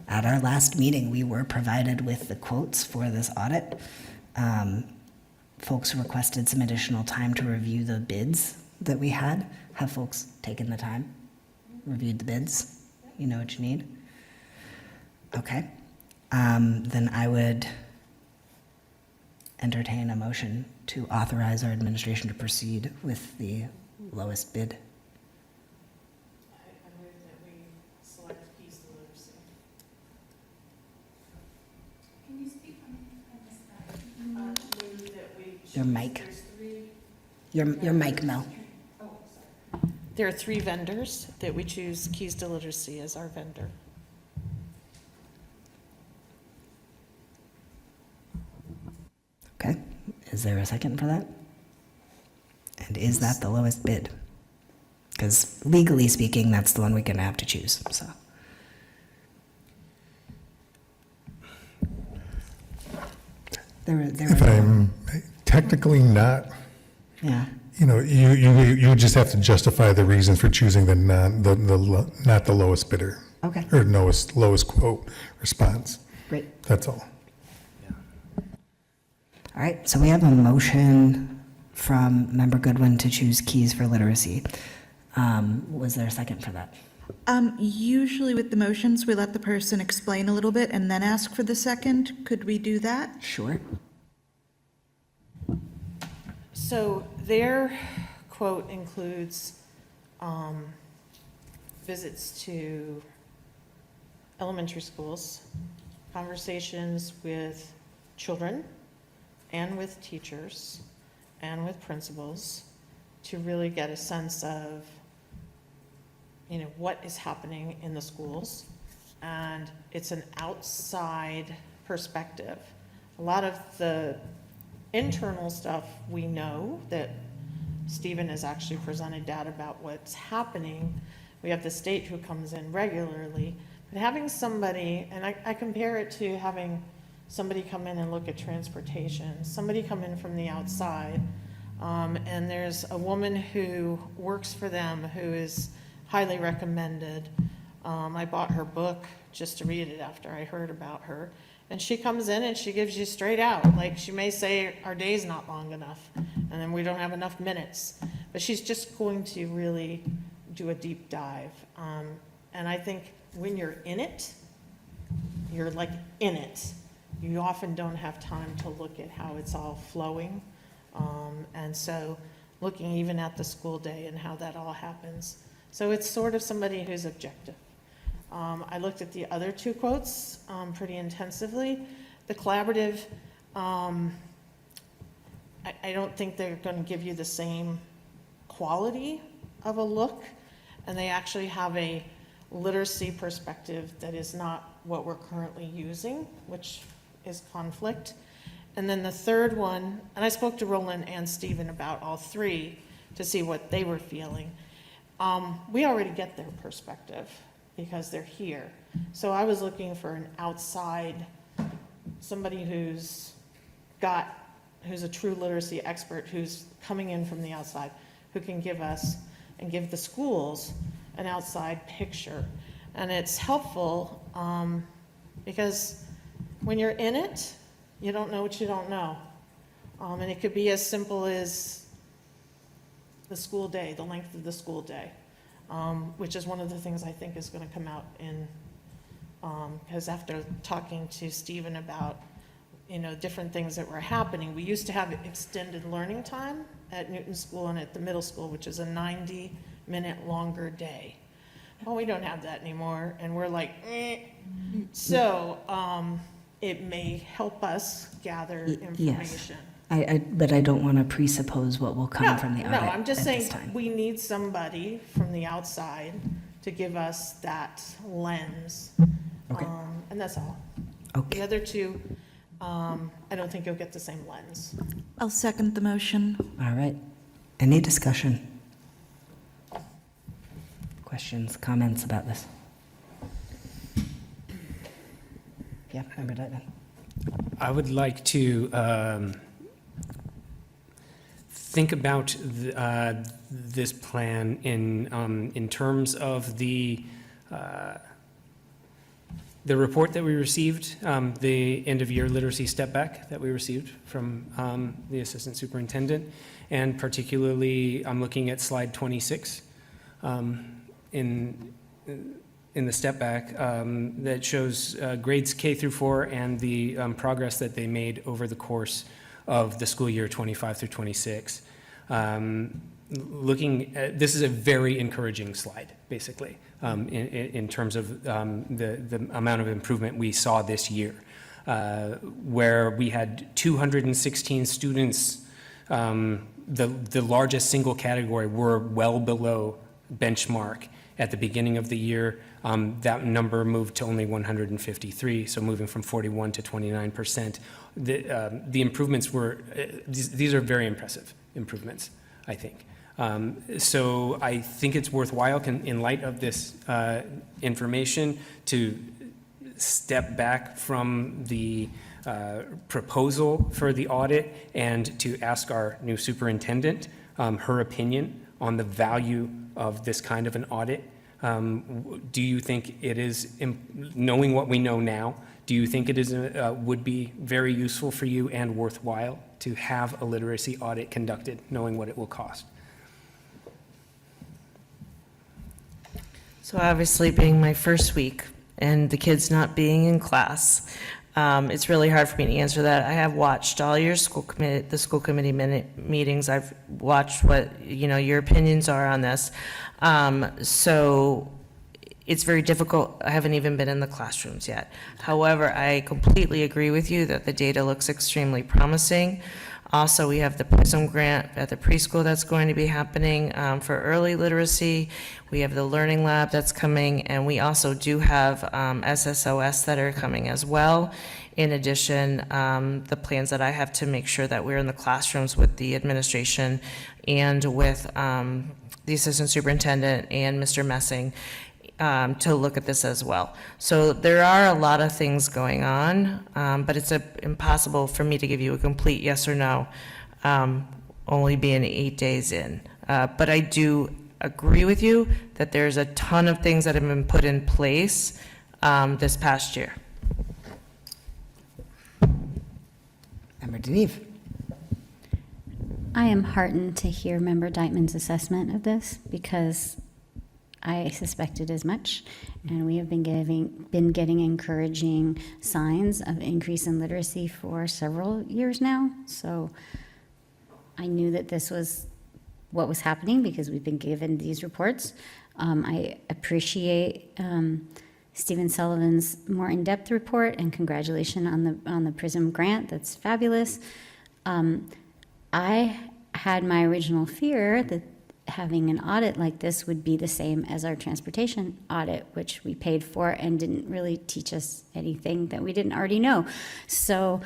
At our last meeting, we were provided with the quotes for this audit. Folks requested some additional time to review the bids that we had. Have folks taken the time, reviewed the bids? You know what you need? Okay. Then I would entertain a motion to authorize our administration to proceed with the lowest bid. I move that we select Keys to Literacy. Can you speak on this? Move that we choose. Your mic. There's three. Your mic, Mel. Oh, sorry. There are 3 vendors that we choose Keys to Literacy as our vendor. Okay. Is there a second for that? And is that the lowest bid? Because legally speaking, that's the one we're going to have to choose. So. If I'm technically not, Yeah. you know, you just have to justify the reason for choosing not the lowest bidder. Okay. Or lowest quote response. Great. That's all. All right. So we have a motion from Member Goodwin to choose Keys for Literacy. Was there a second for that? Usually with the motions, we let the person explain a little bit and then ask for the second. Could we do that? Sure. So their quote includes visits to elementary schools, conversations with children and with teachers and with principals to really get a sense of, you know, what is happening in the schools. And it's an outside perspective. A lot of the internal stuff we know that Stephen has actually presented data about what's happening. We have the state who comes in regularly, but having somebody, and I compare it to having somebody come in and look at transportation, somebody come in from the outside, and there's a woman who works for them who is highly recommended. I bought her book just to read it after I heard about her. And she comes in and she gives you straight out, like she may say our day's not long enough and then we don't have enough minutes. But she's just going to really do a deep dive. And I think when you're in it, you're like in it. You often don't have time to look at how it's all flowing. And so looking even at the school day and how that all happens. So it's sort of somebody who's objective. I looked at the other two quotes pretty intensively. The collaborative, I don't think they're going to give you the same quality of a look, and they actually have a literacy perspective that is not what we're currently using, which is conflict. And then the third one, and I spoke to Roland and Stephen about all three to see what they were feeling. We already get their perspective because they're here. So I was looking for an outside, somebody who's a true literacy expert, who's coming in from the outside, who can give us and give the schools an outside picture. And it's helpful because when you're in it, you don't know what you don't know. And it could be as simple as the school day, the length of the school day. Which is one of the things I think is going to come out in, because after talking to Stephen about, different things that were happening, we used to have extended learning time at Newton School and at the middle school, which is a 90-minute longer day. Well, we don't have that anymore, and we're like, eh. So it may help us gather information. But I don't want to presuppose what will come from the audit. No, I'm just at saying, this time. we need somebody from the outside to give us that lens. Okay. And that's all. Okay. The other two, I don't think you'll get the same lens. I'll second the motion. All right. Any discussion? Questions, comments about this? Yeah, Member Dutton. I would like to think about this plan in terms of the report that we received, the end-of-year literacy step back that we received from the assistant superintendent, and particularly I'm looking at slide 26 in the step back that shows grades K through 4 and the progress that they made over the course of the school year 25 through 26. Looking at, this is a very encouraging slide, basically, in terms of the amount of improvement we saw this year, where we had 216 students, the largest single category were well below benchmark at the beginning of the year. That number moved to only 153, so moving from 41 to 29%. The improvements were, these are very impressive improvements, I think. So I think it's worthwhile, in light of this information, to step back from the proposal for the audit and to ask our new superintendent her opinion on the value of this kind of an audit. Do you think it is, knowing what we know now, do you think it is would be very useful for you and worthwhile to have a literacy audit conducted, knowing what it will cost? So obviously, being my first week and the kids not being in class, it's really hard for me to answer that. I have watched all your school committee meetings. I've watched what, your opinions are on this. So it's very difficult. I haven't even been in the classrooms yet. However, I completely agree with you that the data looks extremely promising. Also, we have the PRISM grant at the preschool that's going to be happening for early literacy. We have the learning lab that's coming, and we also do have SSOS that are coming as well. In addition, the plans that I have to make sure that we're in the classrooms with the administration and with the assistant superintendent and Mr. Messing to look at this as well. So there are a lot of things going on, but it's impossible for me to give you a complete yes or no, only being 8 days in. But I do agree with you that there's a ton of things that have been put in place this past year. Member Deneve. I am heartened to hear Member Deitman's assessment of this because I suspected as much, and we have been getting encouraging signs of increase in literacy for several years now. So I knew that this was what was happening because we've been given these reports. I appreciate Stephen Sullivan's more in-depth report, and congratulations on the PRISM grant. That's fabulous. I had my original fear that having an audit like this would be the same as our transportation audit, which we paid for and didn't really teach us anything that we didn't already know. So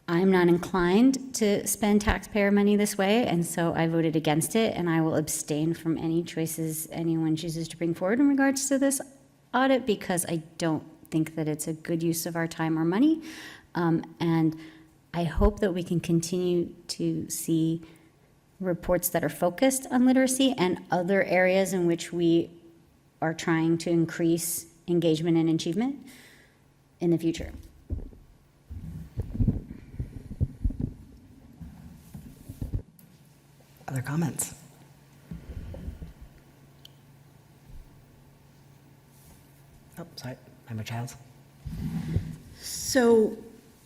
I'm not inclined to spend taxpayer money this way, and so I voted against it, and I will abstain from any choices anyone chooses to bring forward in regards to this audit because I don't think that it's a good use of our time or money. And I hope that we can continue to see reports that are focused on literacy and other areas in which we are trying to increase engagement and achievement in the future. Other comments? Oh, sorry, Member Childs. So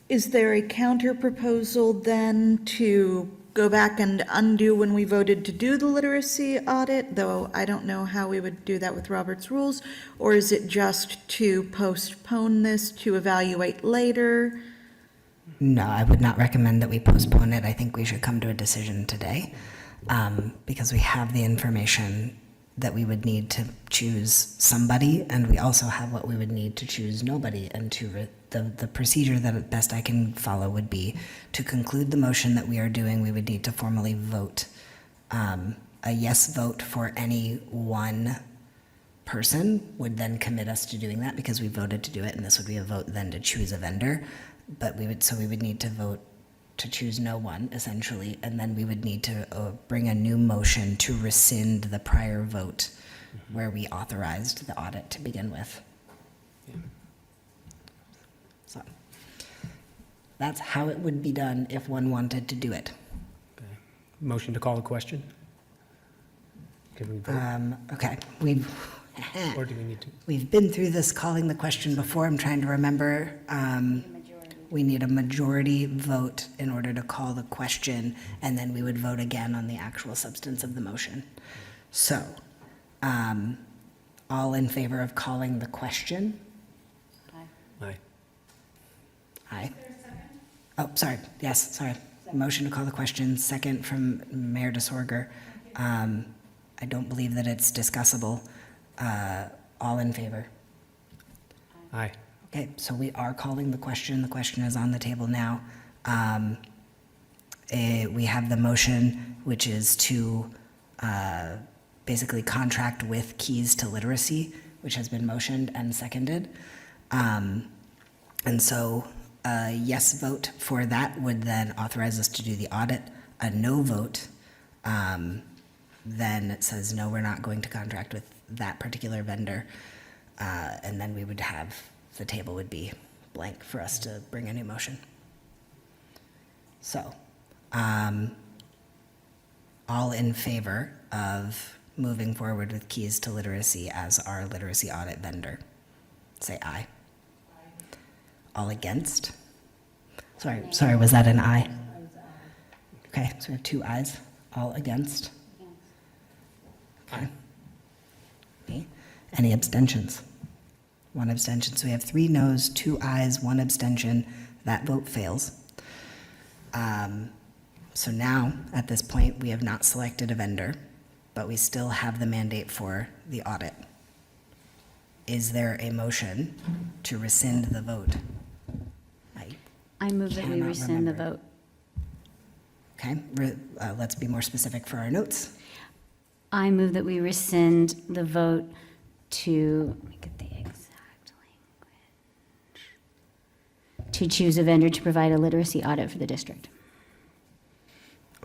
is there a counter proposal then to go back and undo when we voted to do the literacy audit, though I don't know how we would do that with Robert's rules, or is it just to postpone this to evaluate later? No, I would not recommend that we postpone it. I think we should come to a decision today because we have the information that we would need to choose somebody, and we also have what we would need to choose nobody. And the procedure that best I can follow would be to conclude the motion that we are doing, we would need to formally vote. A yes vote for any one person would then commit us to doing that because we voted to do it, and this would be a vote then to choose a vendor. But we would need to vote to choose no one, essentially, and then we would need to bring a new motion to rescind the prior vote where we authorized the audit to begin with. So that's how it would be done if one wanted to do it. Motion to call a question? Can we vote? Okay, Or do we need to? we've been through this calling the question before. I'm trying to remember. We need a majority vote in order to call the question, and then we would vote again on the actual substance of the motion. So, all in favor of calling the question? Aye. Aye. Oh, sorry, yes, sorry. Motion to call the question, second from Mayor DeSorger. I don't believe that it's discussable. All in favor? Aye. Okay, so we are calling the question. The question is on the table now. We have the motion, which is to basically contract with Keys to Literacy, which has been motioned and seconded. And so a yes vote for that would then authorize us to do the audit. A no vote then it says, no, we're not going to contract with that particular vendor. And then we would have, the table would be blank for us to bring a new motion. So, all in favor of moving forward with Keys to Literacy as our literacy audit vendor? Say aye. All against? Sorry, was that an aye? Okay, so we have two ayes. All against? Okay. Okay. Any abstentions? One abstention. So we have 3 noes, 2 ayes, 1 abstention. That vote fails. So now, at this point, we have not selected a vendor, but we still have the mandate for the audit. Is there a motion to rescind the vote? I move that we cannot rescind the remember. vote. Okay, let's be more specific for our notes. I move that we rescind the vote to, let me get the exact language, to choose a vendor to provide a literacy audit for the district.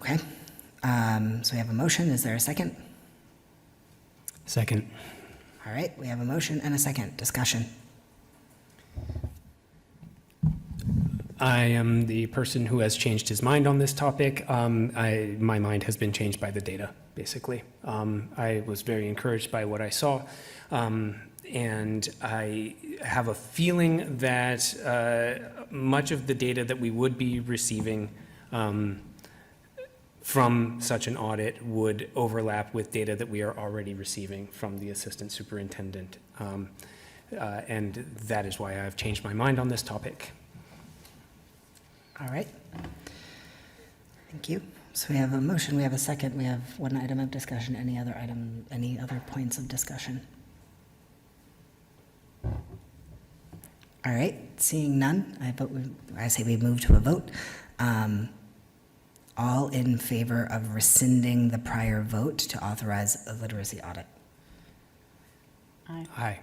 Okay, so we have a motion. Is there a second? Second. All right, we have a motion and a second. Discussion. I am the person who has changed his mind on this topic. My mind has been changed by the data, basically. I was very encouraged by what I saw, and I have a feeling that much of the data that we would be receiving from such an audit would overlap with data that we are already receiving from the assistant superintendent. And that is why I've changed my mind on this topic. All right. Thank you. So we have a motion, we have a second, we have one item of discussion. Any other item, any other points of discussion? All right, seeing none, I say we move to a vote. All in favor of rescinding the prior vote to authorize a literacy audit? Aye.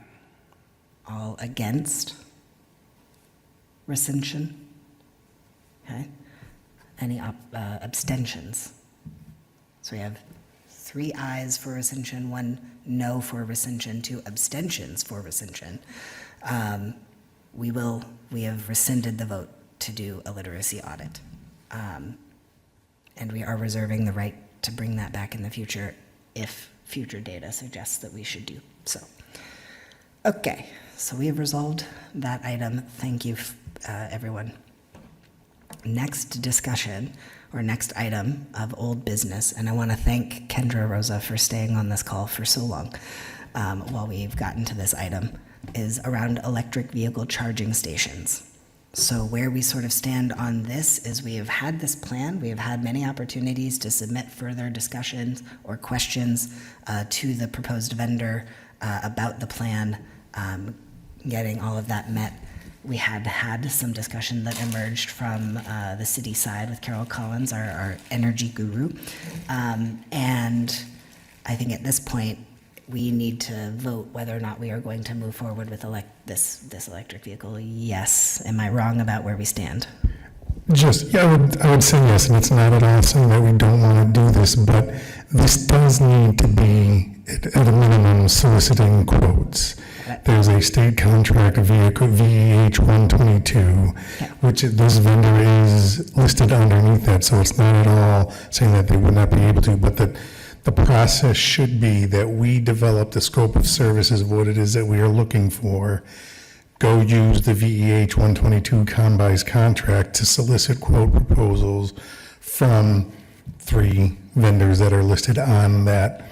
All against rescission? Okay. Any abstentions? So we have 3 ayes for rescission, 1 no for rescission, 2 abstentions for rescission. We have rescinded the vote to do a literacy audit. And we are reserving the right to bring that back in the future if future data suggests that we should do so. Okay, so we have resolved that item. Thank you, everyone. Next discussion, or next item of old business, and I want to thank Kendra Rosa for staying on this call for so long while we've gotten to this item, is around electric vehicle charging stations. So where we sort of stand on this is we have had this plan, we have had many opportunities to submit further discussions or questions to the proposed vendor about the plan, getting all of that met. We had some discussion that emerged from the city side with Carol Collins, our energy guru. And I think at this point, we need to vote whether or not we are going to move forward with this electric vehicle. Yes. Am I wrong about where we stand? I would say yes, and it's not at all saying that we don't want to do this, but this does need to be, at a minimum, soliciting quotes. There's a state contract vehicle, VEH 122, which this vendor is listed underneath that, so it's not at all saying that they would not be able to, but that the process should be that we develop the scope of services of what it is that we are looking for, go use the VEH 122 Combis contract to solicit quote proposals from 3 vendors that are listed on that,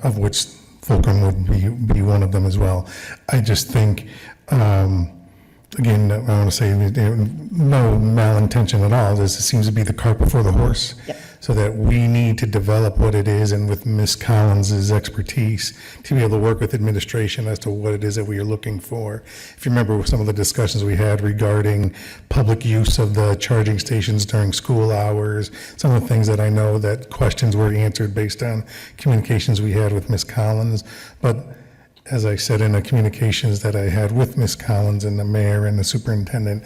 of which Fulcrum would be one of them as well. I just think, again, I want to say no malintention at all. This seems to be the cart before the horse. Yep. So that we need to develop what it is, and with Ms. Collins's expertise, to be able to work with administration as to what it is that we are looking for. If you remember some of the discussions we had regarding public use of the charging stations during school hours, some of the things that I know that questions were answered based on communications we had with Ms. Collins. But as I said in the communications that I had with Ms. Collins and the mayor and the superintendent,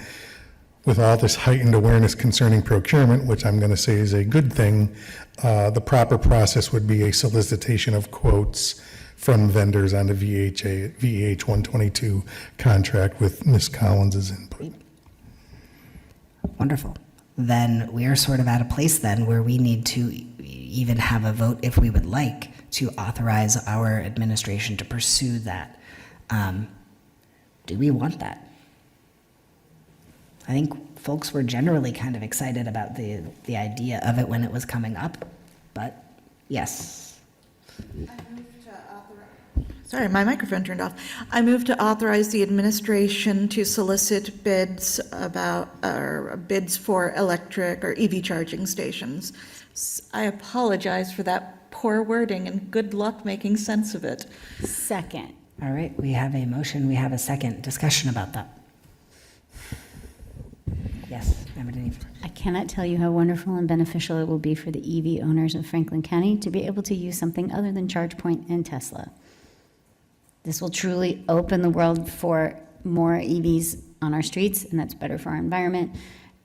with all this heightened awareness concerning procurement, which I'm going to say is a good thing, the proper process would be a solicitation of quotes from vendors on the VEH 122 contract with Ms. Collins's input. Wonderful. Then we are sort of at a place then where we need to even have a vote, if we would like, to authorize our administration to pursue that. Do we want that? I think folks were generally kind of excited about the idea of it when it was coming up, but yes. Sorry, my microphone turned off. I move to authorize the administration to solicit bids for electric or EV charging stations. I apologize for that poor wording, and good luck making sense of it. Second. All right, we have a motion, we have a second. Discussion about that. Yes, Member Denise. I cannot tell you how wonderful and beneficial it will be for the EV owners of Franklin County to be able to use something other than ChargePoint and Tesla. This will truly open the world for more EVs on our streets, and that's better for our environment.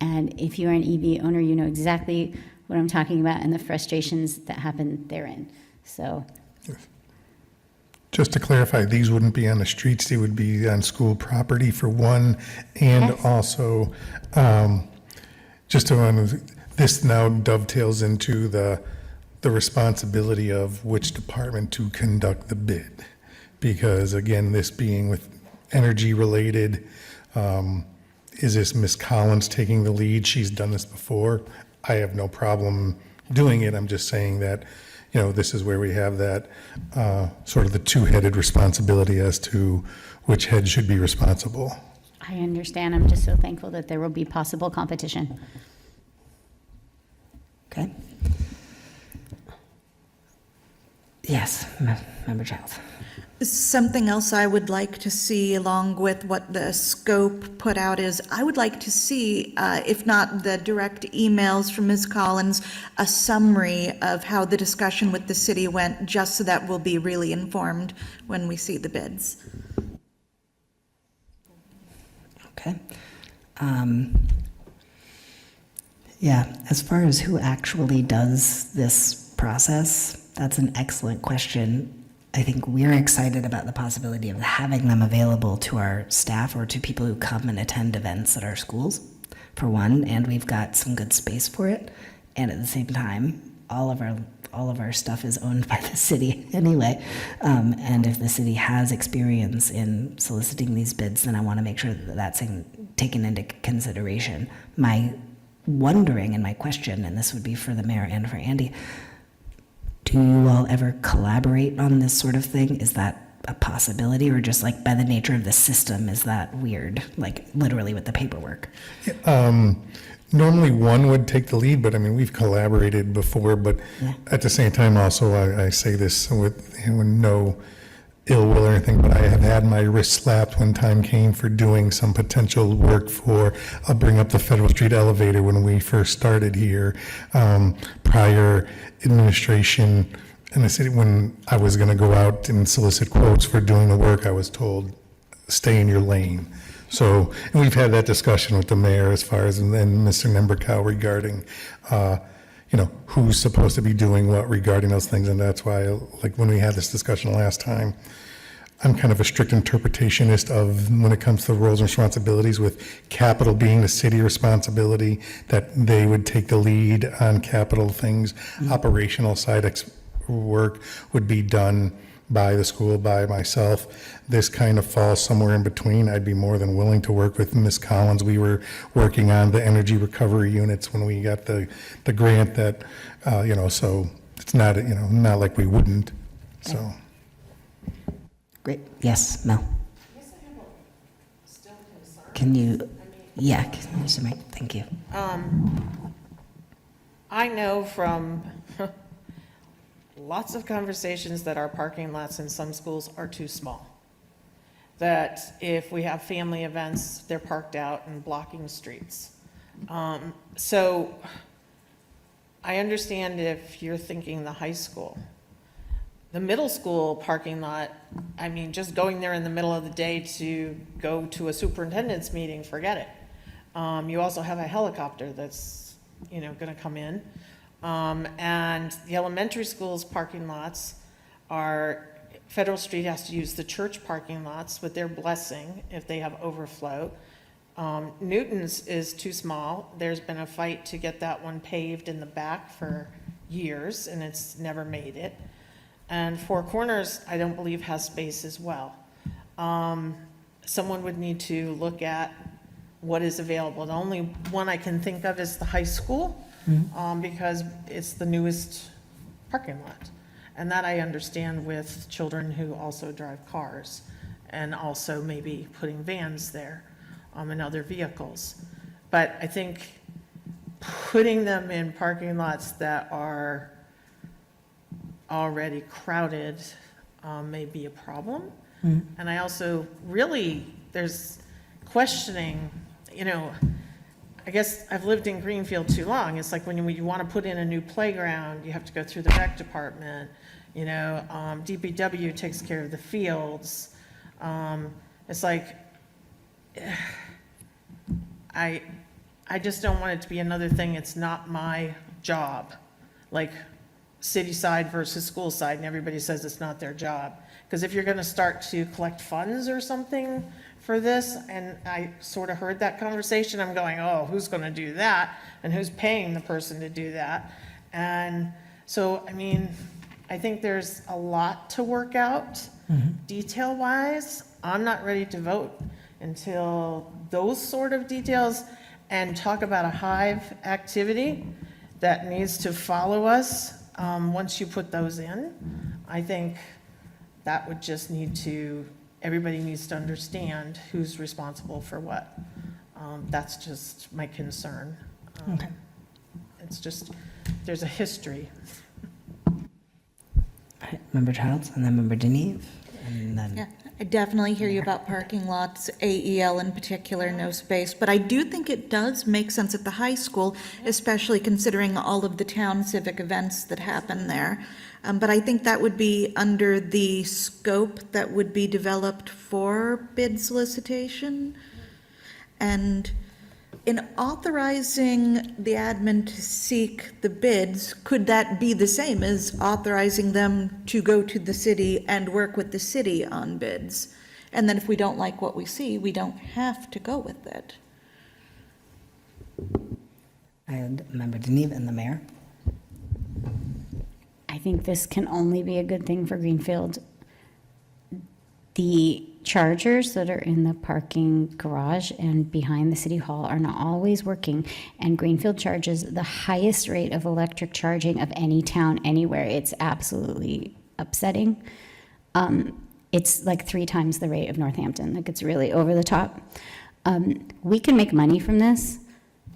And if you're an EV owner, you know exactly what I'm talking about and the frustrations that happen therein. So Just to clarify, these wouldn't be on the streets, they would be on school property for one, and Yes. also, just to, this now dovetails into the responsibility of which department to conduct the bid. Because again, this being with energy related, is this Ms. Collins taking the lead? She's done this before. I have no problem doing it. I'm just saying that, you know, this is where we have that sort of the two-headed responsibility as to which head should be responsible. I understand. I'm just so thankful that there will be possible competition. Okay. Yes, Member Childs. Something else I would like to see along with what the scope put out is, I would like to see, if not the direct emails from Ms. Collins, a summary of how the discussion with the city went, just so that we'll be really informed when we see the bids. Okay. Yeah, as far as who actually does this process, that's an excellent question. I think we're excited about the possibility of having them available to our staff or to people who come and attend events at our schools, for one, and we've got some good space for it. And at the same time, all of our stuff is owned by the city anyway. And if the city has experience in soliciting these bids, then I want to make sure that that's taken into consideration. My wondering and my question, and this would be for the mayor and for Andy, do you all ever collaborate on this sort of thing? Is that a possibility, or just like by the nature of the system, is that weird, like literally with the paperwork? Normally one would take the lead, but I mean, we've collaborated before, but at the same time also, I say this with, you know, no ill will or anything, but I have had my wrist slapped when time came for doing some potential work for, I'll bring up the Federal Street elevator when we first started here. Prior administration in the city, when I was gonna go out and solicit quotes for doing the work, I was told, stay in your lane. So, and we've had that discussion with the mayor as far as, and then Mr. Nemberkow regarding, you know, who's supposed to be doing what regarding those things. And that's why, like, when we had this discussion last time, I'm kind of a strict interpretationist of when it comes to roles and responsibilities, with capital being the city responsibility, that they would take the lead on capital things. Operational side work would be done by the school, by myself. This kind of falls somewhere in between. I'd be more than willing to work with Ms. Collins. We were working on the energy recovery units when we got the grant that, you know, so it's not, you know, not like we wouldn't, so. Great. Yes, Mel. Can you, yeah, can you use the mic? Thank you. I know from lots of conversations that our parking lots in some schools are too small. That if we have family events, they're parked out and blocking streets. So I understand if you're thinking the high school. The middle school parking lot, I mean, just going there in the middle of the day to go to a superintendent's meeting, forget it. You also have a helicopter that's, you know, gonna come in. And the elementary school's parking lots are, Federal Street has to use the church parking lots with their blessing if they have overflow. Newton's is too small. There's been a fight to get that one paved in the back for years, and it's never made it. And Four Corners, I don't believe, has space as well. Someone would need to look at what is available. The only one I can think of is the high school, because it's the newest parking lot. And that I understand with children who also drive cars, and also maybe putting vans there, and other vehicles. But I think putting them in parking lots that are already crowded may be a problem. And I also really, there's questioning, you know, I guess I've lived in Greenfield too long. It's like when you want to put in a new playground, you have to go through the rec department. You know, DPW takes care of the fields. It's like, I just don't want it to be another thing. It's not my job. Like, city side versus school side, and everybody says it's not their job. Because if you're gonna start to collect funds or something for this, and I sort of heard that conversation, I'm going, oh, who's gonna do that? And who's paying the person to do that? And so, I mean, I think there's a lot to work out, detail-wise. I'm not ready to vote until those sort of details, and talk about a hive activity that needs to follow us, once you put those in. I think that would just need to, everybody needs to understand who's responsible for what. That's just my concern. Okay. It's just, there's a history. All right, Member Childs, and then Member Deneve, and then. Yeah, I definitely hear you about parking lots, AEL in particular, no space, but I do think it does make sense at the high school, especially considering all of the town civic events that happen there. But I think that would be under the scope that would be developed for bid solicitation. And in authorizing the admin to seek the bids, could that be the same as authorizing them to go to the city and work with the city on bids? And then if we don't like what we see, we don't have to go with it. And Member Deneve and the mayor. I think this can only be a good thing for Greenfield. The chargers that are in the parking garage and behind the city hall are not always working, and Greenfield charges the highest rate of electric charging of any town anywhere. It's absolutely upsetting. It's like 3 times the rate of Northampton. Like, it's really over the top. We can make money from this,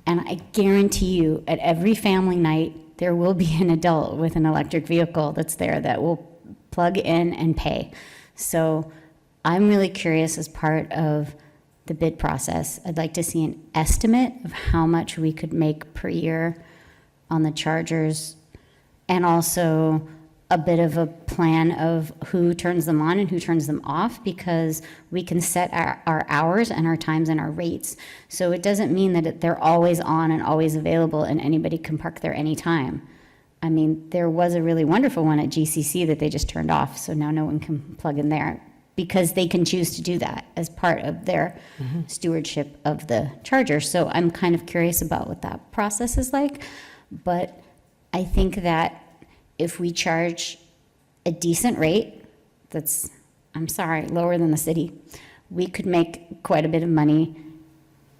and I guarantee you, at every family night, there will be an adult with an electric vehicle that's there that will plug in and pay. So I'm really curious, as part of the bid process, I'd like to see an estimate of how much we could make per year on the chargers, and also a bit of a plan of who turns them on and who turns them off, because we can set our hours and our times and our rates. So it doesn't mean that they're always on and always available and anybody can park there anytime. I mean, there was a really wonderful one at GCC that they just turned off, so now no one can plug in there, because they can choose to do that as part of their stewardship of the charger. So I'm kind of curious about what that process is like. But I think that if we charge a decent rate that's, I'm sorry, lower than the city, we could make quite a bit of money.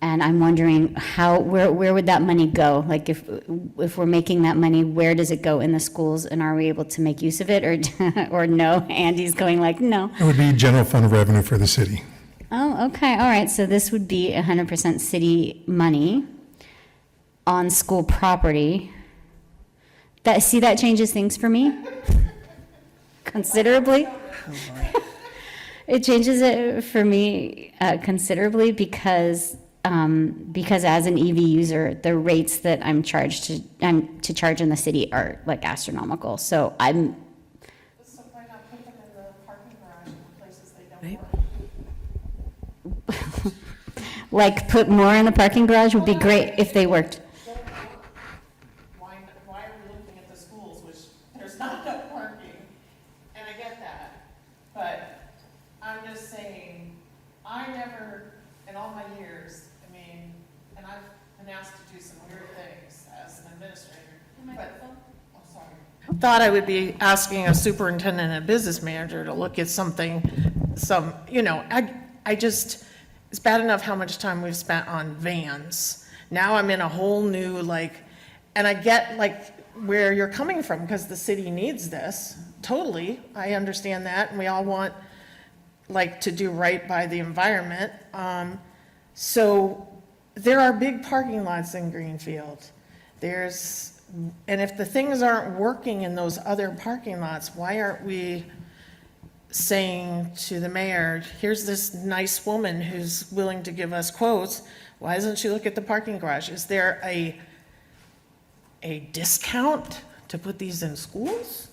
And I'm wondering where would that money go? Like, if we're making that money, where does it go in the schools, and are we able to make use of it, or no? Andy's going like, no. It would be general fund revenue for the city. Oh, okay, all right, so this would be 100% city money on school property. That changes things for me considerably. It changes it for me considerably, because as an EV user, the rates that I'm charged to charge in the city are like astronomical. So I'm. So why not put them in the parking garage in places they don't work? Like, put more in the parking garage would be great if they worked. Why are we looking at the schools, which there's not enough parking? And I get that, but I'm just saying, I never, in all my years, I mean, and I've been asked to do some weird things as an administrator, but, oh, sorry. Thought I would be asking a superintendent and a business manager to look at something, I just, it's bad enough how much time we've spent on vans. Now I'm in a whole new, and I get where you're coming from, because the city needs this, totally, I understand that, and we all want, to do right by the environment. So there are big parking lots in Greenfield. And if the things aren't working in those other parking lots, why aren't we saying to the mayor, here's this nice woman who's willing to give us quotes, why doesn't she look at the parking garage? Is there a discount to put these in schools?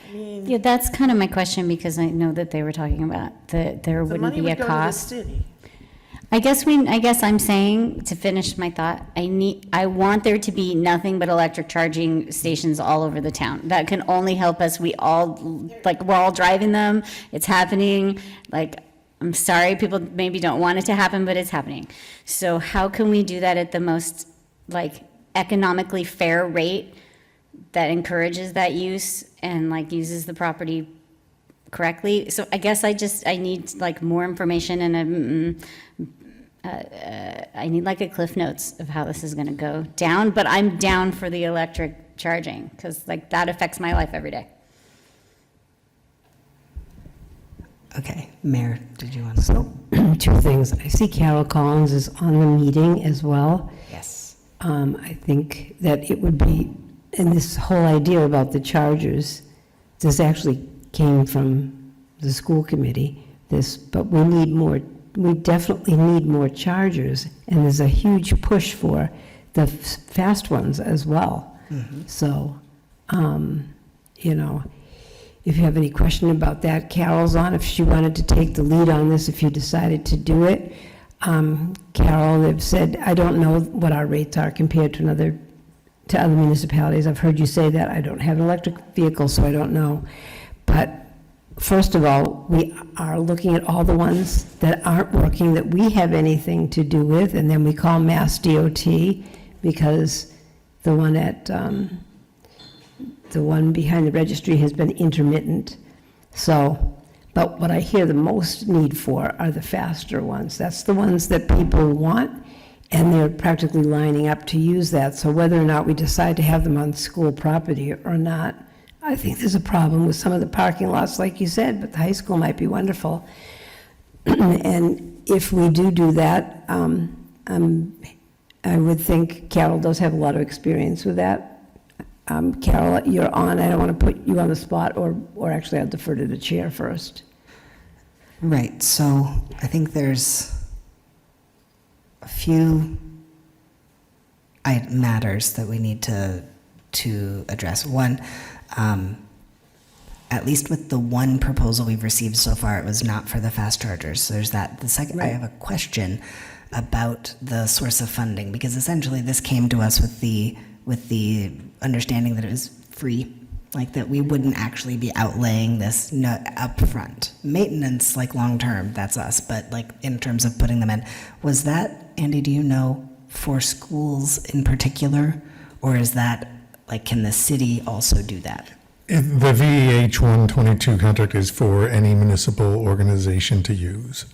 I mean, Yeah, that's kind of my question, because I know that they were talking about that there the wouldn't money be a would go to the cost. city. I guess I'm saying, to finish my thought, I want there to be nothing but electric charging stations all over the town. That can only help us. We're all driving them. It's happening. Like, I'm sorry, people maybe don't want it to happen, but it's happening. So how can we do that at the most, like, economically fair rate that encourages that use and, like, uses the property correctly? So I guess I need, like, more information and I need like a cliff notes of how this is going to go down, but I'm down for the electric charging because like that affects my life every day. Okay, Mayor, did you want to? So, two things. I see Carol Collins is on the meeting as well. Yes. I think that it would be, and this whole idea about the chargers, this actually came from the school committee, but we definitely need more chargers, and there's a huge push for the fast ones as well. So, if you have any question about that, Carol's on. If she wanted to take the lead on this, if you decided to do it. Carol, they've said, I don't know what our rates are compared to other municipalities. I've heard you say that. I don't have an electric vehicle, so I don't know. But first of all, we are looking at all the ones that aren't working that we have anything to do with, and then we call Mass DOT because the one behind the registry has been intermittent. So, but what I hear the most need for are the faster ones. That's the ones that people want, and they're practically lining up to use that. So whether or not we decide to have them on school property or not, I think there's a problem with some of the parking lots, like you said, but the high school might be wonderful. And if we do that, I would think Carol does have a lot of experience with that. Carol, you're on. I don't want to put you on the spot, or actually I'll defer to the chair first. Right, so I think there's a few matters that we need to address. One, at least with the one proposal we've received so far, it was not for the fast chargers. So there's that. The second, I have a question about the source of funding, because essentially this came to us with the understanding that it was free, like that we wouldn't actually be outlaying this up front. Maintenance, like long-term, that's us, but like in terms of putting them in. Was that, Andy, do you know, for schools in particular, or is that, like, can the city also do that? The VEH 122 contract is for any municipal organization to use.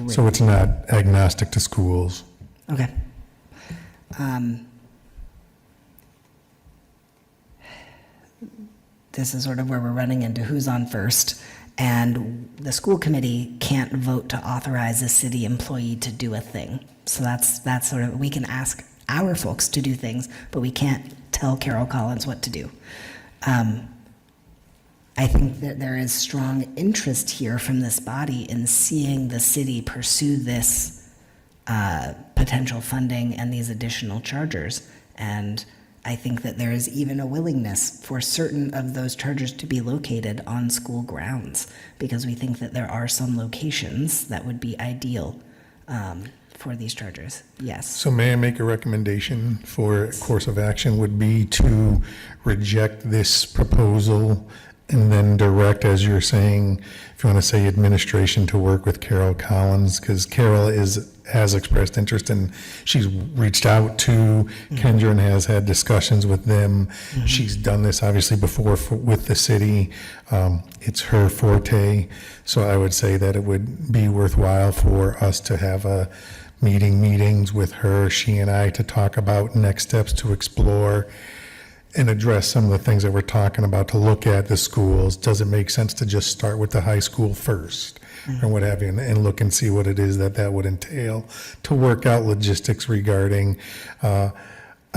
So it's not agnostic to schools. Okay. This is sort of where we're running into who's on first, and the school committee can't vote to authorize a city employee to do a thing. So that's sort of, we can ask our folks to do things, but we can't tell Carol Collins what to do. I think that there is strong interest here from this body in seeing the city pursue this potential funding and these additional chargers. And I think that there is even a willingness for certain of those chargers to be located on school grounds, because we think that there are some locations that would be ideal for these chargers. Yes. So may I make a recommendation for a course of action would be to reject this proposal and then direct, as you're saying, if you want to say administration, to work with Carol Collins, because Carol has expressed interest and she's reached out to Kendra and has had discussions with them. She's done this obviously before with the city. It's her forte. So I would say that it would be worthwhile for us to have a meetings with her, she and I, to talk about next steps to explore and address some of the things that we're talking about, to look at the schools. Does it make sense to just start with the high school first, or what have you, and look and see what it is that would entail, to work out logistics regarding,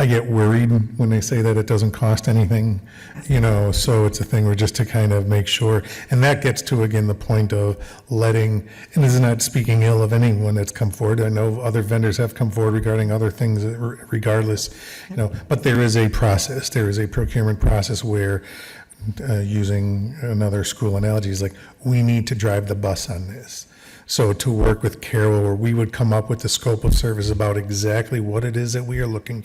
I get worried when they say that it doesn't cost anything, so it's a thing where just to kind of make sure, and that gets to, again, the point of letting, and this is not speaking ill of anyone that's come forward. I know other vendors have come forward regarding other things regardless, but there is a process, there is a procurement process where, using another school analogy, is like, we need to drive the bus on this. So to work with Carol, where we would come up with the scope of service about exactly what it is that we are looking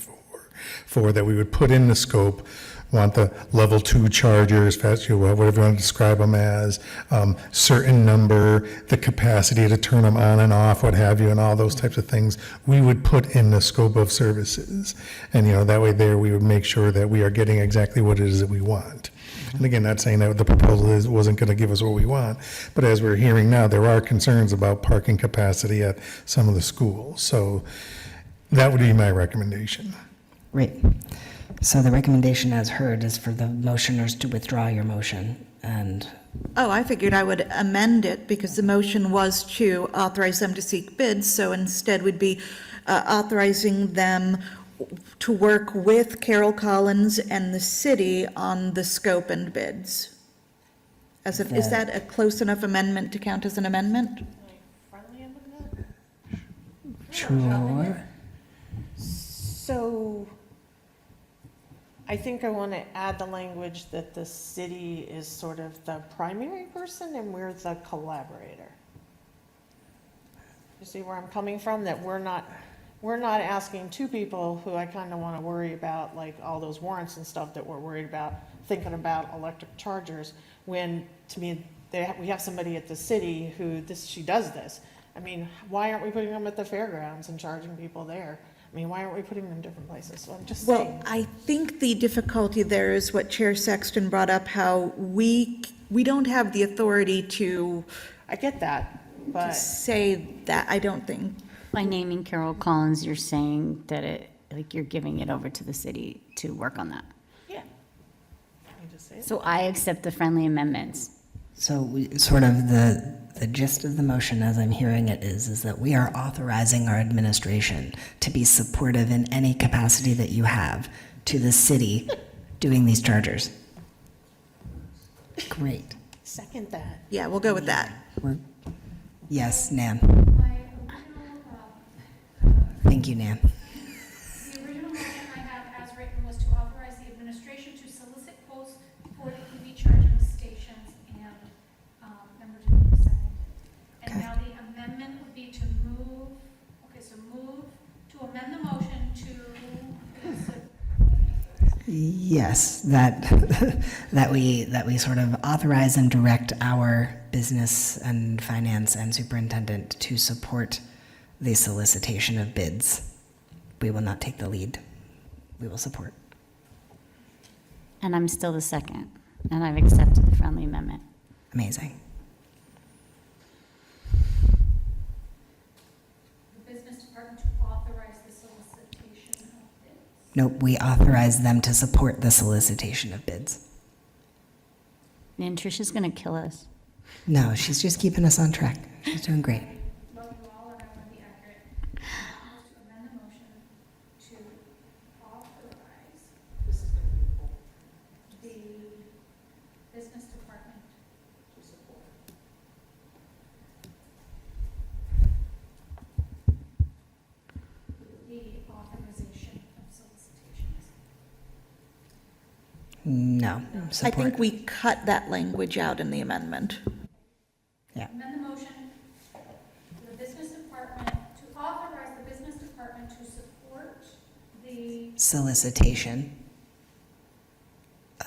for that we would put in the scope. Want the level 2 chargers, fast, whatever you want to describe them as, certain number, the capacity to turn them on and off, what have you, and all those types of things, we would put in the scope of services. And, that way there, we would make sure that we are getting exactly what it is that we want. And again, not saying that the proposal wasn't going to give us what we want, but as we're hearing now, there are concerns about parking capacity at some of the schools. So that would be my recommendation. Great. So the recommendation as heard is for the motioners to withdraw your motion, and Oh, I figured I would amend it because the motion was to authorize them to seek bids, so instead we'd be authorizing them to work with Carol Collins and the city on the scope and bids. Is that a close enough amendment to count as an amendment? Friendly amendment? sure. So I think I want to add the language that the city is sort of the primary person and we're the collaborator. You see where I'm coming from? That we're not asking two people who I kind of want to worry about, like all those warrants and stuff that we're worried about, thinking about electric chargers, when to me, we have somebody at the city who she does this. I mean, why aren't we putting them at the fairgrounds and charging people there? I mean, why aren't we putting them in different places? So I'm just saying. Well, I think the difficulty there is what Chair Sexton brought up, how we don't have the authority to I get that, but say that, I don't think. By naming Carol Collins, you're saying that you're giving it over to the city to work on that. yeah. I just say it. So I accept the friendly amendments. So sort of the gist of the motion, as I'm hearing it, is that we are authorizing our administration to be supportive in any capacity that you have to the city doing these chargers. Great. Second that. Yeah, we'll go with that. Yes, Nan. My original, Thank you, Nan. the original motion I have as written was to authorize the administration to solicit quotes for the EV charging stations, and member Denise seconded. And Okay. now the amendment would be to move to amend the motion to, Yes, that we sort of authorize and direct our business and finance and superintendent to support the solicitation of bids. We will not take the lead. We will support. And I'm still the second, and I've accepted the friendly amendment. Amazing. the business department to authorize the solicitation of bids. Nope, we authorize them to support the solicitation of bids. And Tricia's gonna kill us. No, she's just keeping us on track. She's doing great. Love you all, and I want to be accurate. Was to amend the motion to authorize the business department to support. The authorization of solicitations. No, I support. think we cut that language out in the amendment. Amend the motion to the business department, to authorize the business department to support the Solicitation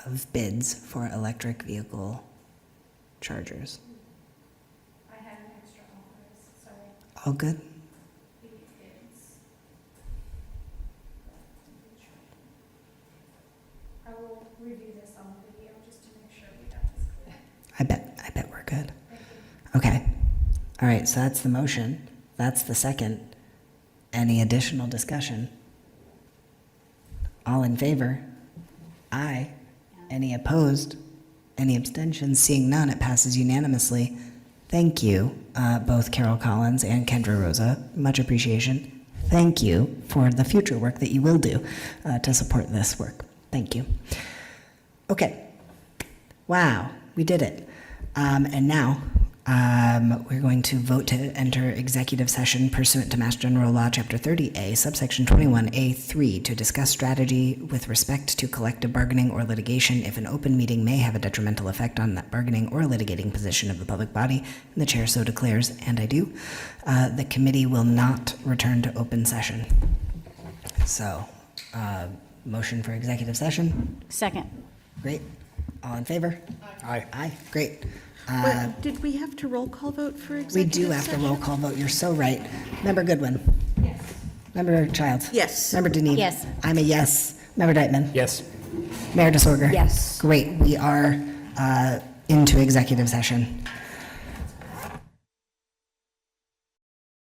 of bids for electric vehicle chargers. I had an extra authorize, sorry, All good? the bids. I will review this on the video just to make sure we got this clear. I bet we're good. Okay. All right, so that's the motion. That's the second. Any additional discussion? All in favor? Aye. Any opposed? Any abstentions? Seeing none, it passes unanimously. Thank you, both Carol Collins and Kendra Rosa. Much appreciation. Thank you for the future work that you will do to support this work. Thank you. Okay. Wow, we did it. And now We're going to vote to enter executive session pursuant to Mass General Law, Chapter 30A, subsection 21A3, to discuss strategy with respect to collective bargaining or litigation if an open meeting may have a detrimental effect on that bargaining or litigating position of the public body, and the chair so declares, and I do. The committee will not return to open session. So, motion for executive session? Second. Great. All in favor? Aye. Aye, great. Wait, did we have to roll call vote for We executive do have to session? roll call vote, you're so right. Member Goodwin? Yes. Member Childs? Yes. Member Denine? Yes. I'm a yes. Member Deitman? Yes. Mayor DeSorger? Yes. Great, we are into executive session.